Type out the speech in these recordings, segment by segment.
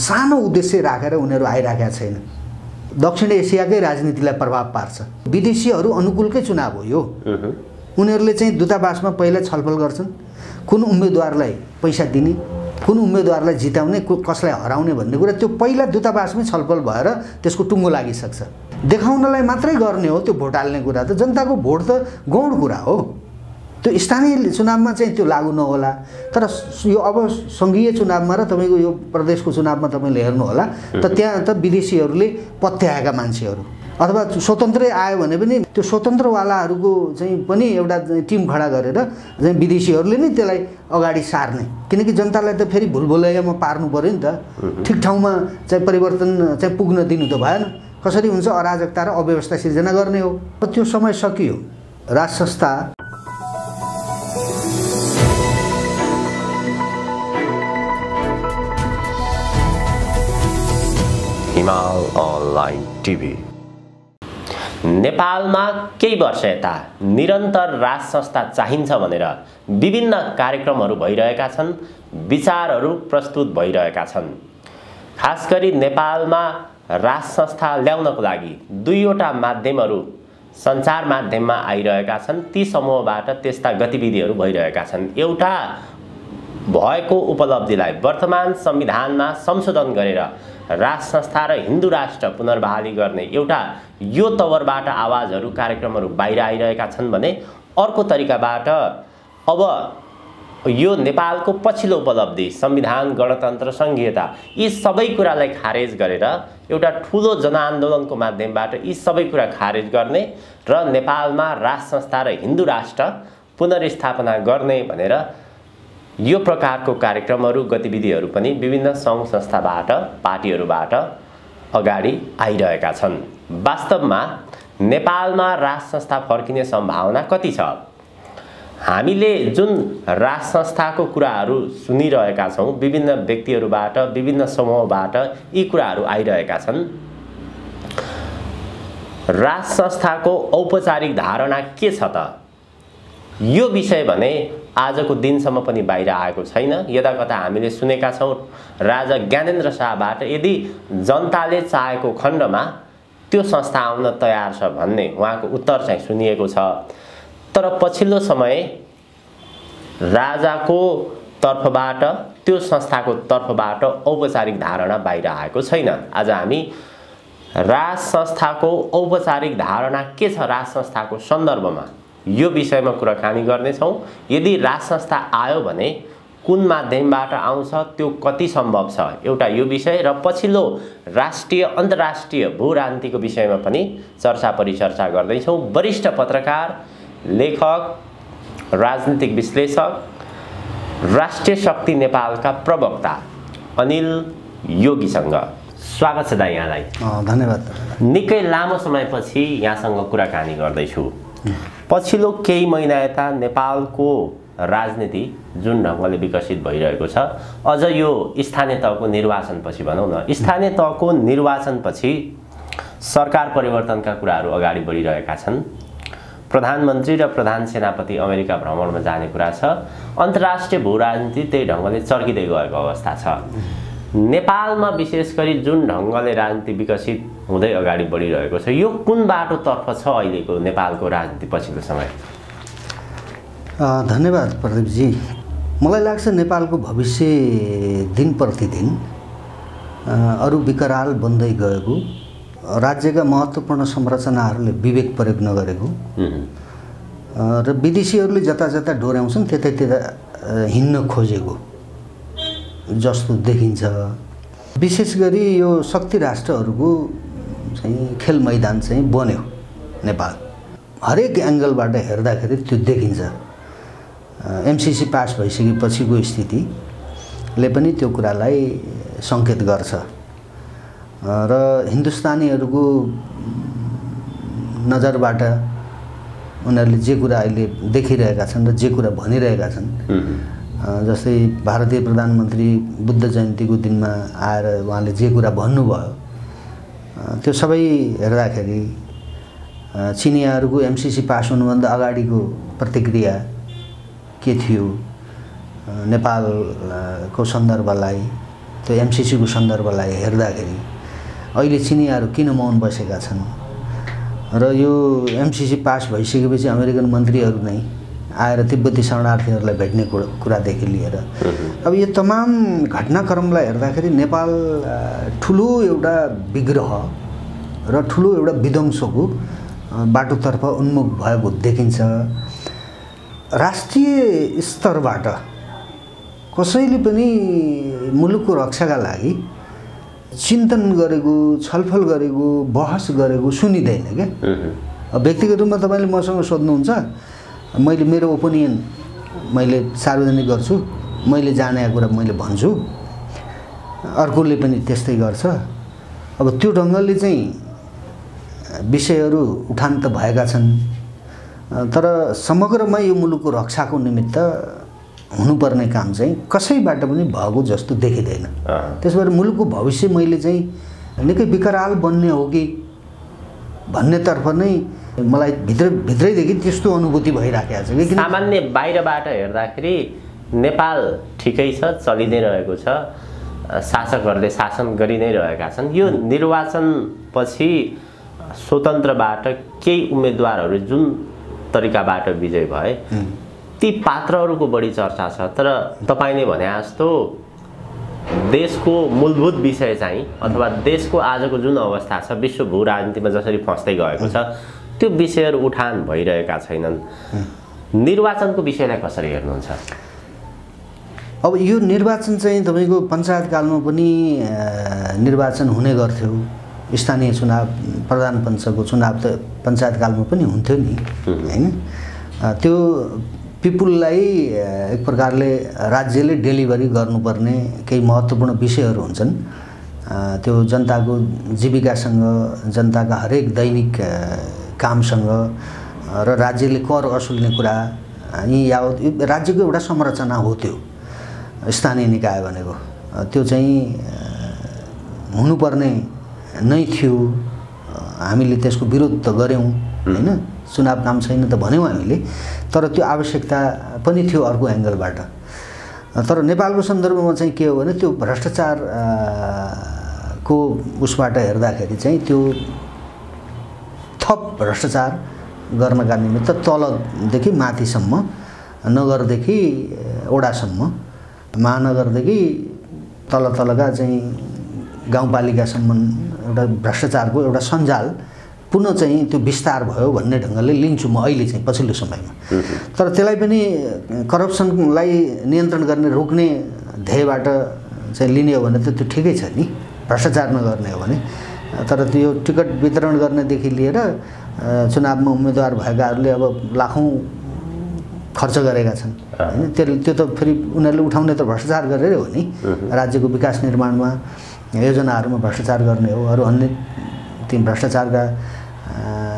सानो उद्देश्य राखेर उनीहरू आइराखेका छैन। दक्षिण एसियाकै राजनीतिलाई प्रभाव पार्छ। विदेशीहरू अनुकूलकै चुनाव हो यो। उनीहरूले चाहिँ दूतावासमा पहिला छलफल गर्छन्, कुन उम्मेदवारलाई पैसा दिने, कुन उम्मेदवारलाई जिताउने, कसलाई हराउने भन्ने कुरा त्यो पहिला दूतावासमै छलफल भएर त्यसको टुङ्गो लागिसक्छ। देखाउनलाई मात्रै गर्ने हो त्यो भोट हाल्ने कुरा त। जनताको भोट त गौण कुरा हो। त्यो स्थानीय चुनावमा चाहिँ त्यो लागू नहोला, तर यो अब सङ्घीय चुनावमा र तपाईँको यो प्रदेशको चुनावमा तपाईँले हेर्नुहोला त त्यहाँ त विदेशीहरूले पत्याएका मान्छेहरू अथवा स्वतन्त्रै आयो भने पनि त्यो स्वतन्त्रवालाहरूको चाहिँ पनि एउटा टिम खडा गरेर चाहिँ विदेशीहरूले नै त्यसलाई अगाडि सार्ने, किनकि जनतालाई त फेरि भुलभुलैयामा पार्नु पऱ्यो नि त। ठिक ठाउँमा चाहिँ परिवर्तन चाहिँ पुग्न दिनु त भएन। कसरी हुन्छ, अराजकता र अव्यवस्था सिर्जना गर्ने हो। त्यो समय सकियो। राज संस्था हिमाल अनलाइन टिभी। नेपालमा केही वर्ष यता निरन्तर राज संस्था चाहिन्छ भनेर विभिन्न कार्यक्रमहरू भइरहेका छन्, विचारहरू प्रस्तुत भइरहेका छन्। खास गरी नेपालमा राज संस्था ल्याउनको लागि दुईवटा माध्यमहरू सञ्चार माध्यममा आइरहेका छन्। ती समूहबाट त्यस्ता गतिविधिहरू भइरहेका छन्। एउटा भएको उपलब्धिलाई वर्तमान संविधानमा संशोधन गरेर राज संस्था र हिन्दू राष्ट्र पुनर्बहाली गर्ने एउटा यो तवरबाट आवाजहरू कार्यक्रमहरू बाहिर आइरहेका छन् भने अर्को तरिकाबाट अब यो नेपालको पछिल्लो उपलब्धि संविधान, गणतन्त्र, संघीयता यी सबै कुरालाई खारेज गरेर एउटा ठुलो जनआन्दोलनको माध्यमबाट यी सबै कुरा खारेज गर्ने र नेपालमा राज संस्था र हिन्दू राष्ट्र पुनर्स्थापना गर्ने भनेर यो प्रकारको कार्यक्रमहरू, गतिविधिहरू पनि विभिन्न सङ्घ संस्थाबाट, पार्टीहरूबाट अगाडि आइरहेका छन्। वास्तवमा नेपालमा राज संस्था फर्किने सम्भावना कति छ? हामीले जुन राज संस्थाको कुराहरू सुनिरहेका छौँ, विभिन्न व्यक्तिहरूबाट, विभिन्न समूहबाट यी कुराहरू आइरहेका छन्। राज संस्थाको औपचारिक धारणा के छ त? यो विषय भने आजको दिनसम्म पनि बाहिर आएको छैन। यदाकता हामीले सुनेका छौँ राजा ज्ञानेन्द्र शाहबाट यदि जनताले चाहेको खण्डमा त्यो संस्था आउन तयार छ भन्ने उहाँको उत्तर चाहिँ सुनिएको छ। तर पछिल्लो समय राजाको तर्फबाट, त्यो संस्थाको तर्फबाट औपचारिक धारणा बाहिर आएको छैन। आज हामी राज संस्थाको औपचारिक धारणा के छ राज संस्थाको सन्दर्भमा यो विषयमा कुराकानी गर्नेछौँ। यदि राज संस्था आयो भने कुन माध्यमबाट आउँछ, त्यो कति सम्भव छ, एउटा यो विषय र पछिल्लो राष्ट्रिय अन्तर्राष्ट्रिय भू राजनीतिको विषयमा पनि चर्चा परिचर्चा गर्दैछौँ। वरिष्ठ पत्रकार, लेखक, राजनीतिक विश्लेषक, राष्ट्रिय शक्ति नेपालका प्रवक्ता अनिल योगीसँग स्वागत छ दाइ यहाँलाई। धन्यवाद। निकै लामो समयपछि यहाँसँग कुराकानी गर्दैछु। पछिल्लो केही महिना यता नेपालको राजनीति जुन ढङ्गले विकसित भइरहेको छ, अझ यो स्थानीय तहको निर्वाचनपछि भनौँ न, स्थानीय तहको निर्वाचनपछि सरकार परिवर्तनका कुराहरू अगाडि बढिरहेका छन्। प्रधानमन्त्री र प्रधान सेनापति अमेरिका भ्रमणमा जाने कुरा छ। अन्तर्राष्ट्रिय भू राजनीति त्यही ढङ्गले चर्किँदै गएको अवस्था छ। नेपालमा विशेष गरी जुन ढङ्गले राजनीति विकसित हुँदै अगाडि बढिरहेको छ, यो कुन बाटोतर्फ छ अहिलेको नेपालको राजनीति पछिल्लो समय? धन्यवाद प्रदीपजी। मलाई लाग्छ नेपालको भविष्य दिन प्रतिदिन अरू विकराल बन्दै गएको, राज्यका महत्त्वपूर्ण संरचनाहरूले विवेक प्रयोग नगरेको र विदेशीहरूले जता जता डोर्याउँछन् त्यतै हिँड्न खोजेको जस्तो देखिन्छ। विशेष गरी यो शक्ति राष्ट्रहरूको चाहिँ खेल मैदान चाहिँ बन्यो नेपाल। हरेक एङ्गलबाट हेर्दाखेरि त्यो देखिन्छ। एमसीसी पास भइसकेपछिको स्थितिले पनि त्यो कुरालाई सङ्केत गर्छ र हिन्दुस्तानीहरूको नजरबाट उनीहरूले जे कुरा अहिले देखिरहेका छन् र जे कुरा भनिरहेका छन्, जस्तै भारतीय प्रधानमन्त्री बुद्ध जयन्तीको दिनमा आएर उहाँले जे कुरा भन्नुभयो, त्यो सबै हेर्दाखेरि चिनियाहरूको एमसीसी पास हुनुभन्दा अगाडिको प्रतिक्रिया के थियो, नेपालको सन्दर्भलाई त्यो एमसिसीको सन्दर्भलाई हेर्दाखेरि अहिले चिनियाहरू किन मौन बसेका छन् र यो एमसिसी पास भइसकेपछि अमेरिकन मन्त्रीहरू नै आएर तिब्बती शरणार्थीहरूलाई भेट्ने कुरादेखि लिएर अब यो तमाम घटनाक्रमलाई हेर्दाखेरि नेपाल ठुलो एउटा विग्रह र ठुलो एउटा विध्वंसको बाटोतर्फ उन्मुख भएको देखिन्छ। राष्ट्रिय स्तरबाट कसैले पनि मुलुकको रक्षाका लागि चिन्तन गरेको, छलफल गरेको, बहस गरेको सुनिँदैन क्या। व्यक्तिगत रूपमा तपाईँले मसँग सोध्नुहुन्छ, मैले मेरो ओपिनियन मैले सार्वजनिक गर्छु, मैले जानेको कुरा मैले भन्छु, अर्कोले पनि त्यस्तै गर्छ। अब त्यो ढङ्गले चाहिँ विषयहरू उठान त भएका छन्, तर समग्रमा यो मुलुकको रक्षाको निमित्त हुनुपर्ने काम चाहिँ कसैबाट पनि भएको जस्तो देखिँदैन। त्यसो भएर मुलुकको भविष्य मैले चाहिँ निकै विकराल बन्ने हो कि भन्नेतर्फ नै मलाई भित्रैदेखि त्यस्तो अनुभूति भइराखेको छ कि सामान्य बाहिरबाट हेर्दाखेरि नेपाल ठिकै छ, चलिँदै रहेको छ, शासकहरूले शासन गरि नै रहेका छन्। यो निर्वाचनपछि स्वतन्त्रबाट केही उम्मेदवारहरू जुन तरिकाबाट विजय भए ती पात्रहरूको बढी चर्चा छ, तर तपाईँले भने जस्तो देशको मूलभूत विषय चाहिँ अथवा देशको आजको जुन अवस्था छ, विश्व भू राजनीतिमा जसरी फस्दै गएको छ, त्यो विषयहरू उठान भइरहेका छैनन्। निर्वाचनको विषयलाई कसरी हेर्नुहुन्छ? अब यो निर्वाचन चाहिँ तपाईँको पञ्चायतकालमा पनि निर्वाचन हुने गर्थ्यो, स्थानीय चुनाव, प्रधान पञ्चको चुनाव त पञ्चायतकालमा पनि हुन्थ्यो नि हैन। त्यो पिपुललाई एक प्रकारले राज्यले डेलिभरी गर्नुपर्ने केही महत्त्वपूर्ण विषयहरू हुन्छन्। त्यो जनताको जीविकासँग, जनताका हरेक दैनिक कामसँग र राज्यले कर असुल्ने कुरा, यी यावत राज्यको एउटा संरचना हो त्यो स्थानीय निकाय भनेको। त्यो चाहिँ हुनुपर्ने नै थियो। हामीले त्यसको विरोध त गऱ्यौँ हैन, चुनाव काम छैन त भन्यौँ हामीले, तर त्यो आवश्यकता पनि थियो अर्को एङ्गलबाट। तर नेपालको सन्दर्भमा चाहिँ के हो भने त्यो भ्रष्टाचार को उसबाट हेर्दाखेरि चाहिँ त्यो थप भ्रष्टाचार गर्नका निमित्त तलदेखि माथिसम्म, नगरदेखि वडासम्म, महानगरदेखि तलका चाहिँ गाउँपालिकासम्म एउटा भ्रष्टाचारको एउटा सञ्जाल पुनः चाहिँ त्यो विस्तार भयो भन्ने ढङ्गले लिन्छु म अहिले चाहिँ पछिल्लो समयमा। तर त्यसलाई पनि करप्सनलाई नियन्त्रण गर्ने, रोक्ने ध्येयबाट चाहिँ लिने हो भने त त्यो ठिकै छ नि, भ्रष्टाचार नगर्ने हो भने। तर त्यो टिकट वितरण गर्नेदेखि लिएर चुनावमा उम्मेदवार भएकाहरूले अब लाखौँ खर्च गरेका छन् हैन। त्यो त फेरि उनीहरूले उठाउने त भ्रष्टाचार गरेरै हो नि। राज्यको विकास निर्माणमा, योजनाहरूमा भ्रष्टाचार गर्ने हो, अरू अन्य ती भ्रष्टाचारका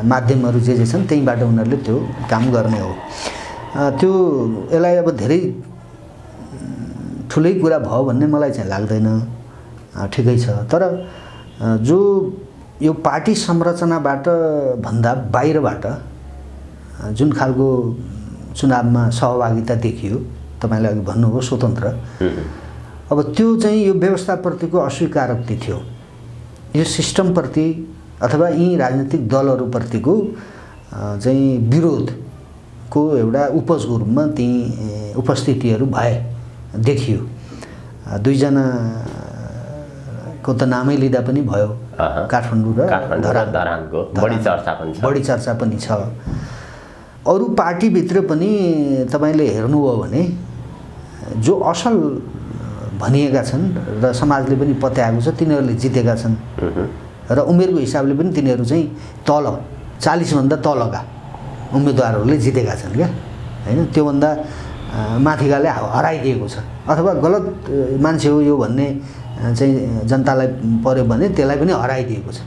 माध्यमहरू जे छन् त्यहीँबाट उनीहरूले त्यो काम गर्ने हो। त्यो यसलाई अब धेरै ठुलै कुरा भयो भन्ने मलाई चाहिँ लाग्दैन, ठिकै छ। तर जो यो पार्टी संरचनाबाट भन्दा बाहिरबाट जुन खालको चुनावमा सहभागिता देखियो, तपाईँले अघि भन्नुभयो स्वतन्त्र, अब त्यो चाहिँ यो व्यवस्थाप्रतिको अस्वीकारोक्ति थियो, यो सिस्टमप्रति अथवा यी राजनीतिक दलहरूप्रतिको चाहिँ विरोधको एउटा उपजको रूपमा ती उपस्थितिहरू भए देखियो। दुईजनाको त नामै लिँदा पनि भयो, काठमाडौँ र धरानको बढी चर्चा पनि छ। अरू पार्टीभित्र पनि तपाईँले हेर्नुभयो भने जो असल भनिएका छन् र समाजले पनि पत्याएको छ, तिनीहरूले जितेका छन् र उमेरको हिसाबले पनि तिनीहरू चाहिँ तल 40 भन्दा तलका उम्मेदवारहरूले जितेका छन् क्या हैन। त्योभन्दा माथिकाले हराइदिएको छ, अथवा गलत मान्छे हो यो भन्ने चाहिँ जनतालाई पर्यो भने त्यसलाई पनि हराइदिएको छ।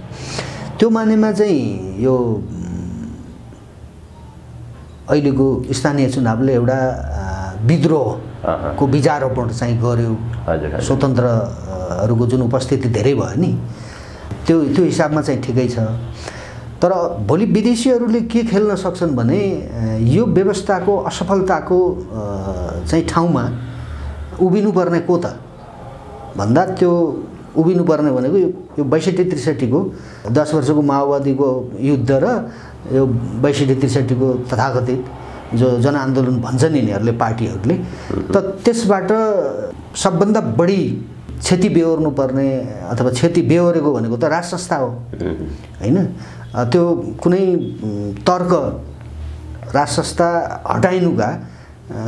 त्यो मानेमा चाहिँ यो अहिलेको स्थानीय चुनावले एउटा विद्रोहको बीजारोपण चाहिँ गर्यो। स्वतन्त्रहरूको जुन उपस्थिति धेरै भयो नि, त्यो हिसाबमा चाहिँ ठिकै छ। तर भोलि विदेशीहरूले के खेल्न सक्छन् भने यो व्यवस्थाको असफलताको चाहिँ ठाउँमा उभिनुपर्ने को त भन्दा त्यो उभिनुपर्ने भनेको यो 62-63 को 10 वर्षको माओवादीको युद्ध र यो 62-63 को तथाकथित जो जनआन्दोलन भन्छन् यिनीहरूले पार्टीहरूले त त्यसबाट सबभन्दा बढी क्षति बेहोर्नु पर्ने अथवा क्षति बेहोरेको भनेको त राज संस्था हो हैन। त्यो कुनै तर्क राज संस्था हटाइनुका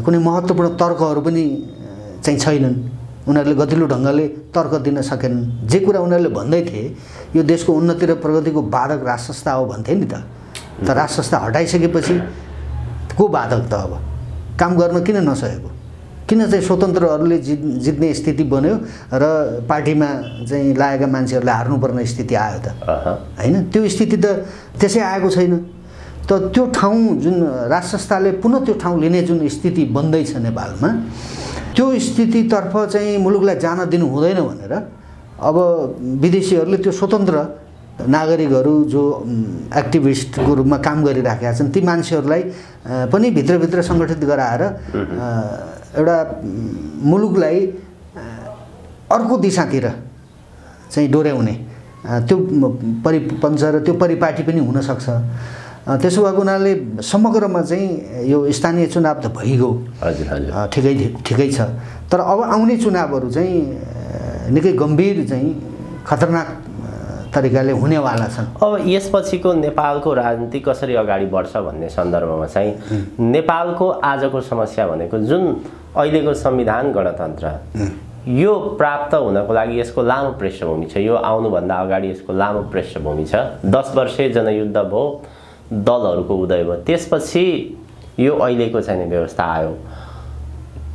कुनै महत्त्वपूर्ण तर्कहरू पनि चाहिँ छैनन्। उनीहरूले गतिलो ढङ्गले तर्क दिन सकेनन्। जे कुरा उनीहरूले भन्दै थिए यो देशको उन्नति र प्रगतिको बाधक राज संस्था हो भन्थे नि त राज संस्था हटाइसकेपछि को बाधक त अब काम गर्न किन नसकेको, किन चाहिँ स्वतन्त्रहरूले जित्ने स्थिति बन्यो र पार्टीमा चाहिँ लागेका मान्छेहरूले हार्नुपर्ने स्थिति आयो त हैन। त्यो स्थिति त त्यसै आएको छैन। त त्यो ठाउँ जुन राज संस्थाले पुनः त्यो ठाउँ लिने जुन स्थिति बन्दैछ नेपालमा त्यो स्थितितर्फ चाहिँ मुलुकलाई जान दिनु हुँदैन भनेर अब विदेशीहरूले त्यो स्वतन्त्र नागरिकहरू जो एक्टिभिस्टको रूपमा काम गरिराखेका छन् ती मान्छेहरूलाई पनि भित्रभित्र सङ्गठित गराएर एउटा मुलुकलाई अर्को दिशातिर चाहिँ डोर्याउने त्यो परिपन्थ र त्यो परिपाटी पनि हुनसक्छ। त्यसो भएको हुनाले समग्रमा चाहिँ यो स्थानीय चुनाव त भइगयो, ठिकै छ। तर अब आउने चुनावहरू चाहिँ निकै गम्भीर चाहिँ खतरनाक तरिकाले हुनेवाला छन्। अब यसपछिको नेपालको राजनीति कसरी अगाडि बढ्छ भन्ने सन्दर्भमा चाहिँ नेपालको आजको समस्या भनेको जुन अहिलेको संविधान गणतन्त्र यो प्राप्त हुनको लागि यसको लामो पृष्ठभूमि छ। यो आउनुभन्दा अगाडि यसको लामो पृष्ठभूमि छ। 10 वर्षे जनयुद्ध भयो, दलहरूको उदय भयो, त्यसपछि यो अहिलेको चाहिँ व्यवस्था आयो।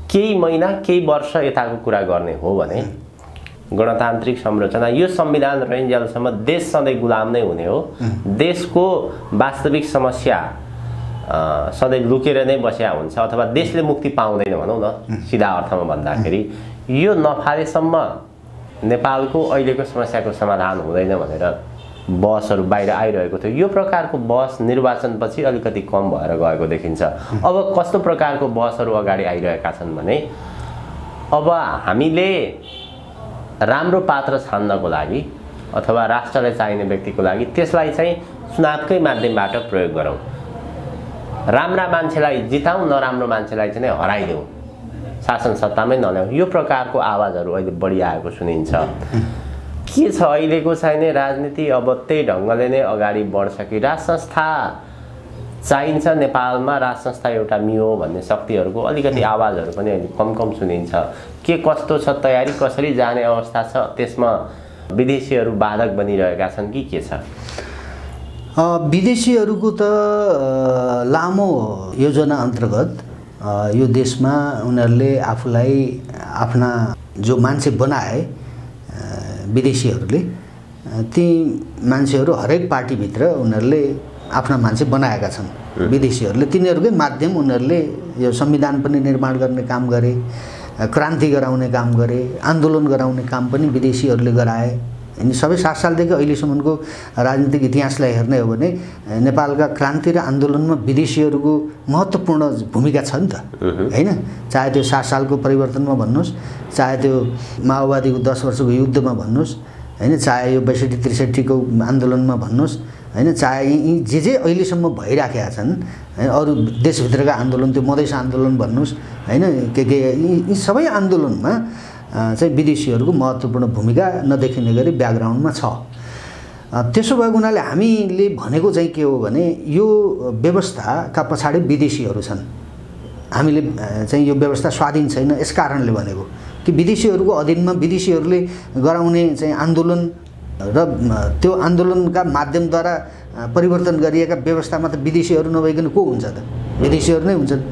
केही महिना केही वर्ष यताको कुरा गर्ने हो भने गणतान्त्रिक संरचना यो संविधान रहन्जेलसम्म देश सधैँ गुलाम नै हुने हो। देशको वास्तविक समस्या सधैँ लुकेर नै बसेका हुन्छ अथवा देशले मुक्ति पाउँदैन भनौँ न सिधा अर्थमा भन्दाखेरि। यो नफालेसम्म नेपालको अहिलेको समस्याको समाधान हुँदैन भनेर बहसहरू बाहिर आइरहेको थियो। यो प्रकारको बहस निर्वाचनपछि अलिकति कम भएर गएको देखिन्छ। अब कस्तो प्रकारको बहसहरू अगाडि आइरहेका छन् भने अब हामीले राम्रो पात्र छान्नको लागि अथवा राष्ट्रलाई चाहिने व्यक्तिको लागि त्यसलाई चाहिँ चुनावकै माध्यमबाट प्रयोग गरौँ, राम्रा मान्छेलाई जिताउँ, नराम्रो मान्छेलाई चाहिँ हराइदेऊ, शासन सत्तामै नल्याउँ। यो प्रकारको आवाजहरू अहिले बढी आएको सुनिन्छ। के छ अहिलेको चाहिने राजनीति अब त्यही ढङ्गले नै अगाडि बढ्छ कि राज संस्था चाहिन्छ नेपालमा, राज संस्था एउटा मियो भन्ने शक्तिहरूको अलिकति आवाजहरू पनि अहिले कम सुनिन्छ। के कस्तो छ तयारी, कसरी जाने अवस्था छ, त्यसमा विदेशीहरू बाधक बनिरहेका छन् कि के छ? विदेशीहरूको त लामो योजना अन्तर्गत यो देशमा उनीहरूले आफूलाई आफ्ना जो मान्छे बनाए विदेशीहरूले, ती मान्छेहरू हरेक पार्टीभित्र उनीहरूले आफ्ना मान्छे बनाएका छन् विदेशीहरूले। तिनीहरूकै माध्यम उनीहरूले यो संविधान पनि निर्माण गर्ने काम गरे, क्रान्ति गराउने काम गरे, आन्दोलन गराउने काम पनि विदेशीहरूले गराए। यिनी सबै 7 सालदेखि अहिलेसम्मको राजनीतिक इतिहासलाई हेर्ने हो भने नेपालका क्रान्ति र आन्दोलनमा विदेशीहरूको महत्त्वपूर्ण भूमिका छ नि त हैन। चाहे त्यो 7 सालको परिवर्तनमा भन्नुहोस्, चाहे त्यो माओवादीको 10 वर्षको युद्धमा भन्नुहोस् हैन, चाहे यो 62-63 को आन्दोलनमा भन्नुहोस् हैन, चाहे यी जे अहिलेसम्म भइराखेका छन् अरू देशभित्रका आन्दोलन, त्यो मधेस आन्दोलन भन्नुहोस् हैन, के यी सबै आन्दोलनमा चाहिँ विदेशीहरूको महत्त्वपूर्ण भूमिका नदेखिने गरी ब्याकग्राउन्डमा छ। त्यसो भएको हुनाले हामीले भनेको चाहिँ के हो भने यो व्यवस्थाका पछाडि विदेशीहरू छन्। हामीले चाहिँ यो व्यवस्था स्वाधीन छैन यस कारणले भनेको कि विदेशीहरूको अधीनमा विदेशीहरूले गराउने चाहिँ आन्दोलन र त्यो आन्दोलनका माध्यमद्वारा परिवर्तन गरिएका व्यवस्थामा त विदेशीहरू नभइकन को हुन्छ त? विदेशीहरू नै हुन्छन्।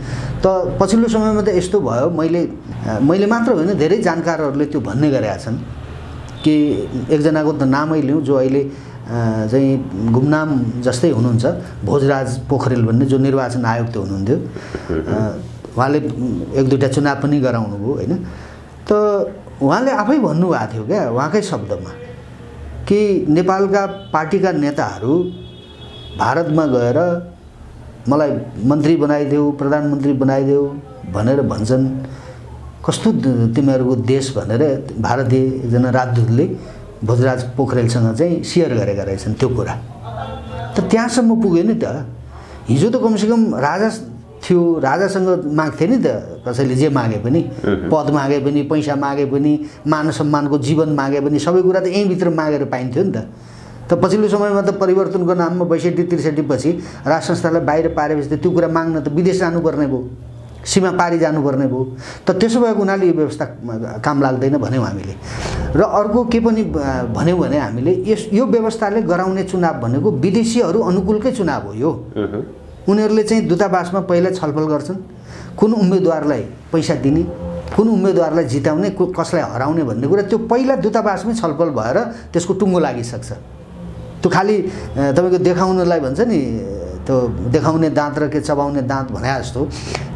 त पछिल्लो समयमा त यस्तो भयो, मैले मात्र होइन धेरै जानकारहरूले त्यो भन्ने गरेका छन् कि एकजनाको त नामै लिउँ जो अहिले चाहिँ गुमनाम जस्तै हुनुहुन्छ, भोजराज पोखरेल भन्ने जो निर्वाचन आयुक्त हुनुहुन्थ्यो। उहाँले 1-2टा चुनाव पनि गराउनु भयो हैन। त उहाँले आफै भन्नुभएको थियो क्या उहाँकै शब्दमा कि नेपालका पार्टीका नेताहरू भारतमा गएर मलाई मन्त्री बनाइदेऊ, प्रधानमन्त्री बनाइदेऊ भनेर भन्छन्। कस्तो तिमीहरूको देश भनेर भारतीय एकजना राजदूतले भोजराज पोखरेलसँग चाहिँ सेयर गरेका रहेछन् त्यो कुरा। त त्यहाँसम्म पुग्यो नि त। हिजो त कमसेकम राजा थियो, राजासँग माग्थे नि त कसैले जे मागे पनि, पद मागे पनि, पैसा मागे पनि, मान सम्मानको जीवन मागे पनि सबै कुरा त यहीँभित्र मागेर पाइन्थ्यो नि त। त पछिल्लो समयमा त परिवर्तनको नाममा 62-63 पछि राज संस्थालाई बाहिर पारेपछि त त्यो कुरा माग्न त विदेश जानुपर्ने भयो, सीमा पारी जानुपर्ने भयो। त त्यसो भएको हुनाले यो व्यवस्था काम लाग्दैन भन्यौँ हामीले। र अर्को के पनि भन्यौँ भने हामीले यो व्यवस्थाले गराउने चुनाव भनेको विदेशीहरू अनुकूलकै चुनाव हो यो। उनीहरूले चाहिँ दूतावासमा पहिला छलफल गर्छन्, कुन उम्मेदवारलाई पैसा दिने, कुन उम्मेदवारलाई जिताउने, कसलाई हराउने भन्ने कुरा त्यो पहिला दूतावासमै छलफल भएर त्यसको टुङ्गो लागिसक्छ। त्यो खालि तपाईँको देखाउनलाई भन्छ नि, त्यो देखाउने दाँत र के चबाउने दाँत भने जस्तो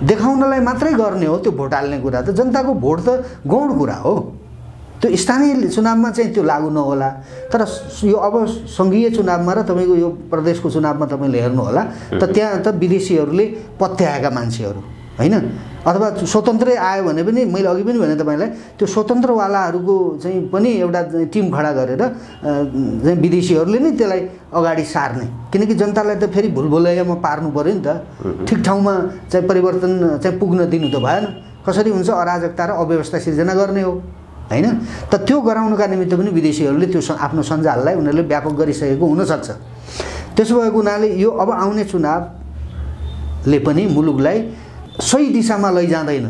देखाउनलाई मात्रै गर्ने हो त्यो भोट हाल्ने कुरा। त जनताको भोट त गौण कुरा हो। त्यो स्थानीय चुनावमा चाहिँ त्यो लागू नहोला, तर यो अब सङ्घीय चुनावमा र तपाईँको यो प्रदेशको चुनावमा तपाईँले हेर्नुहोला त त्यहाँ त विदेशीहरूले पत्याएका मान्छेहरू होइन, अथवा स्वतन्त्रै आयो भने पनि मैले अघि पनि भने तपाईँलाई त्यो स्वतन्त्रवालाहरूको चाहिँ पनि एउटा टिम खडा गरेर चाहिँ विदेशीहरूले नै त्यसलाई अगाडि सार्ने, किनकि जनतालाई त फेरि भुलभुलैयामा पार्नु पऱ्यो नि त। ठिक ठाउँमा चाहिँ परिवर्तन चाहिँ पुग्न दिनु त भएन। कसरी हुन्छ, अराजकता र अव्यवस्था सिर्जना गर्ने हो होइन। त त्यो गराउनका निमित्त पनि विदेशीहरूले त्यो आफ्नो सञ्जाललाई उनीहरूले व्यापक गरिसकेको हुनसक्छ। त्यसो भएको हुनाले यो अब आउने चुनावले पनि मुलुकलाई सही दिशामा लैजाँदैन।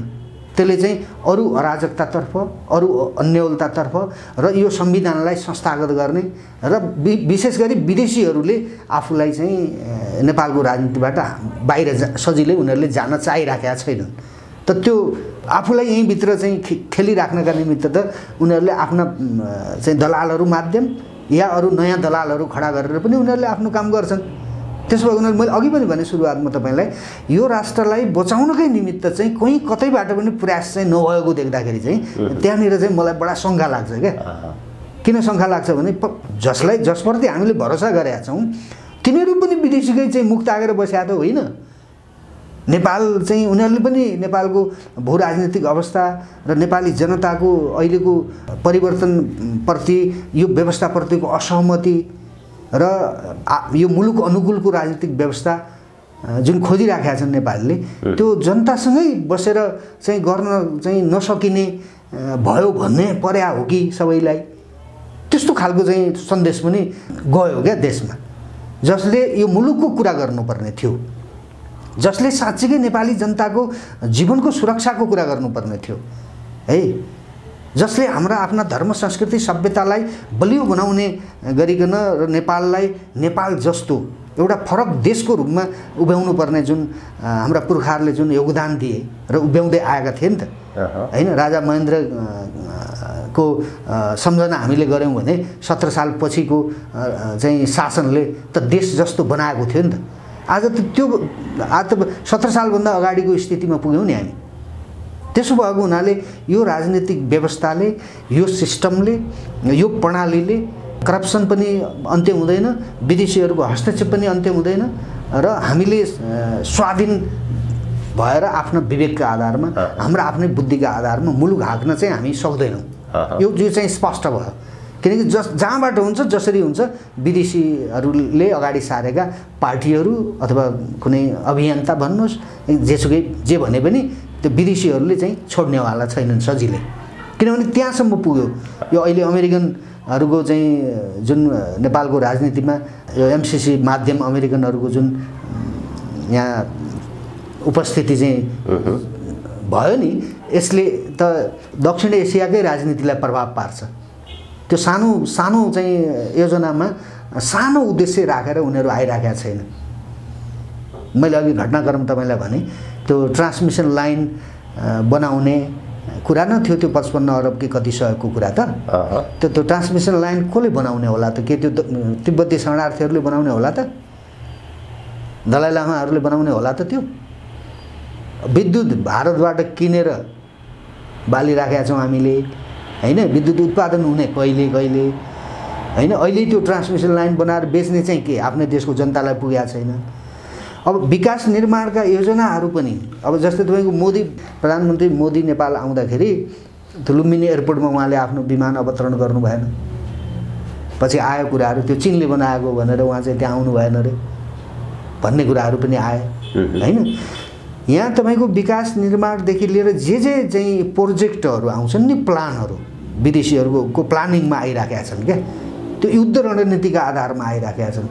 त्यसले चाहिँ अरू अराजकतातर्फ, अरू अन्यलतातर्फ र यो संविधानलाई संस्थागत गर्ने र विशेष गरी विदेशीहरूले आफूलाई चाहिँ नेपालको राजनीतिबाट बाहिर सजिलै उनीहरूले जान चाहिराखेका छैनन्। त त्यो आफूलाई यहीँभित्र चाहिँ खेलिराख्नका निमित्त त उनीहरूले आफ्ना चाहिँ दलालहरू माध्यम या अरू नयाँ दलालहरू खडा गरेर पनि उनीहरूले आफ्नो काम गर्छन्। त्यसो भए उनीहरूले मैले अघि पनि भने सुरुवातमा तपाईँलाई यो राष्ट्रलाई बचाउनकै निमित्त चाहिँ कहीँ कतैबाट पनि प्रयास चाहिँ नभएको देख्दाखेरि चाहिँ त्यहाँनिर चाहिँ मलाई बडा शङ्का लाग्छ क्या। किन शङ्का लाग्छ भने जसप्रति हामीले भरोसा गरेका छौँ तिनीहरू पनि विदेशीकै चाहिँ मुख ताकेर बसेका त होइन। नेपाल चाहिँ उनीहरूले पनि नेपालको भू राजनीतिक अवस्था र नेपाली जनताको अहिलेको परिवर्तनप्रति यो व्यवस्थाप्रतिको असहमति र यो मुलुक अनुकूलको राजनीतिक व्यवस्था जुन खोजिराखेका छन् नेपालले, त्यो जनतासँगै बसेर चाहिँ गर्न चाहिँ नसकिने भयो भन्ने पर्या हो कि सबैलाई, त्यस्तो खालको चाहिँ सन्देश पनि गयो क्या देशमा, जसले यो मुलुकको कुरा गर्नुपर्ने थियो, जसले साँच्चीकै नेपाली जनताको जीवनको सुरक्षाको कुरा गर्नुपर्ने थियो है, जसले हाम्रा आफ्ना धर्म संस्कृति सभ्यतालाई बलियो बनाउने गरिकन र नेपाललाई नेपाल जस्तो एउटा फरक देशको रूपमा उभ्याउनु पर्ने जुन हाम्रा पुर्खाहरूले जुन योगदान दिए र उभ्याउँदै आएका थिए नि त हैन। राजा महेन्द्र को सम्झना हामीले गऱ्यौँ भने 17 साल पछिको चाहिँ शासनले त देश जस्तो बनाएको थियो नि त। आज त 17 सालभन्दा अगाडिको स्थितिमा पुग्यौँ नि हामी। त्यसो भएको हुनाले यो राजनीतिक व्यवस्थाले, यो सिस्टमले, यो प्रणालीले करप्सन पनि अन्त्य हुँदैन, विदेशीहरूको हस्तक्षेप पनि अन्त्य हुँदैन र हामीले स्वाधीन भएर आफ्नो विवेकका आधारमा, हाम्रो आफ्नै बुद्धिका आधारमा मुलुक हाँक्न चाहिँ हामी सक्दैनौँ। यो चाहिँ स्पष्ट भयो। किनकि जहाँबाट हुन्छ जसरी हुन्छ विदेशीहरूले अगाडि सारेका पार्टीहरू अथवा कुनै अभियन्ता भन्नुहोस्, जेसुकै जे भने पनि त्यो विदेशीहरूले चाहिँ छोड्नेवाला छैनन् सजिलै, किनभने त्यहाँसम्म पुग्यो। यो अहिले अमेरिकनहरूको चाहिँ जुन नेपालको राजनीतिमा यो एमसिसी माध्यम अमेरिकनहरूको जुन यहाँ उपस्थिति चाहिँ भयो नि, यसले त दक्षिण एसियाकै राजनीतिलाई प्रभाव पार्छ। त्यो सानो चाहिँ योजनामा सानो उद्देश्य राखेर उनीहरू आइराखेका छैन। मैले अघि घटनाक्रम तपाईँलाई भने त्यो ट्रान्समिसन लाइन बनाउने कुरा न थियो, त्यो 55 अरब कि कति सहयोगको कुरा त त्यो ट्रान्समिसन लाइन कसले बनाउने होला त? के त्यो तिब्बती शरणार्थीहरूले बनाउने होला त? दलाइ लामाहरूले बनाउने होला त? त्यो विद्युत भारतबाट किनेर बालिराखेका छौँ हामीले हैन। विद्युत उत्पादन हुने कहिले हैन। अहिले त्यो ट्रान्समिसन लाइन बनाएर बेच्ने चाहिँ के आफ्नै देशको जनतालाई पुगेको छैन। अब विकास निर्माणका योजनाहरू पनि अब जस्तै तपाईँको मोदी प्रधानमन्त्री मोदी नेपाल आउँदाखेरि लुम्बिनी एयरपोर्टमा उहाँले आफ्नो विमान अवतरण गर्नु भएन। पछि आयो कुराहरू त्यो चीनले बनाएको भनेर उहाँ चाहिँ त्यहाँ आउनु भएन रे भन्ने कुराहरू पनि आए हैन। यहाँ तपाईँको विकास निर्माणदेखि लिएर जे चाहिँ प्रोजेक्टहरू आउँछन् नि प्लानहरू विदेशीहरूको प्लानिङमा आइराखेका छन् क्या, त्यो युद्ध रणनीतिका आधारमा आइराखेका छन्।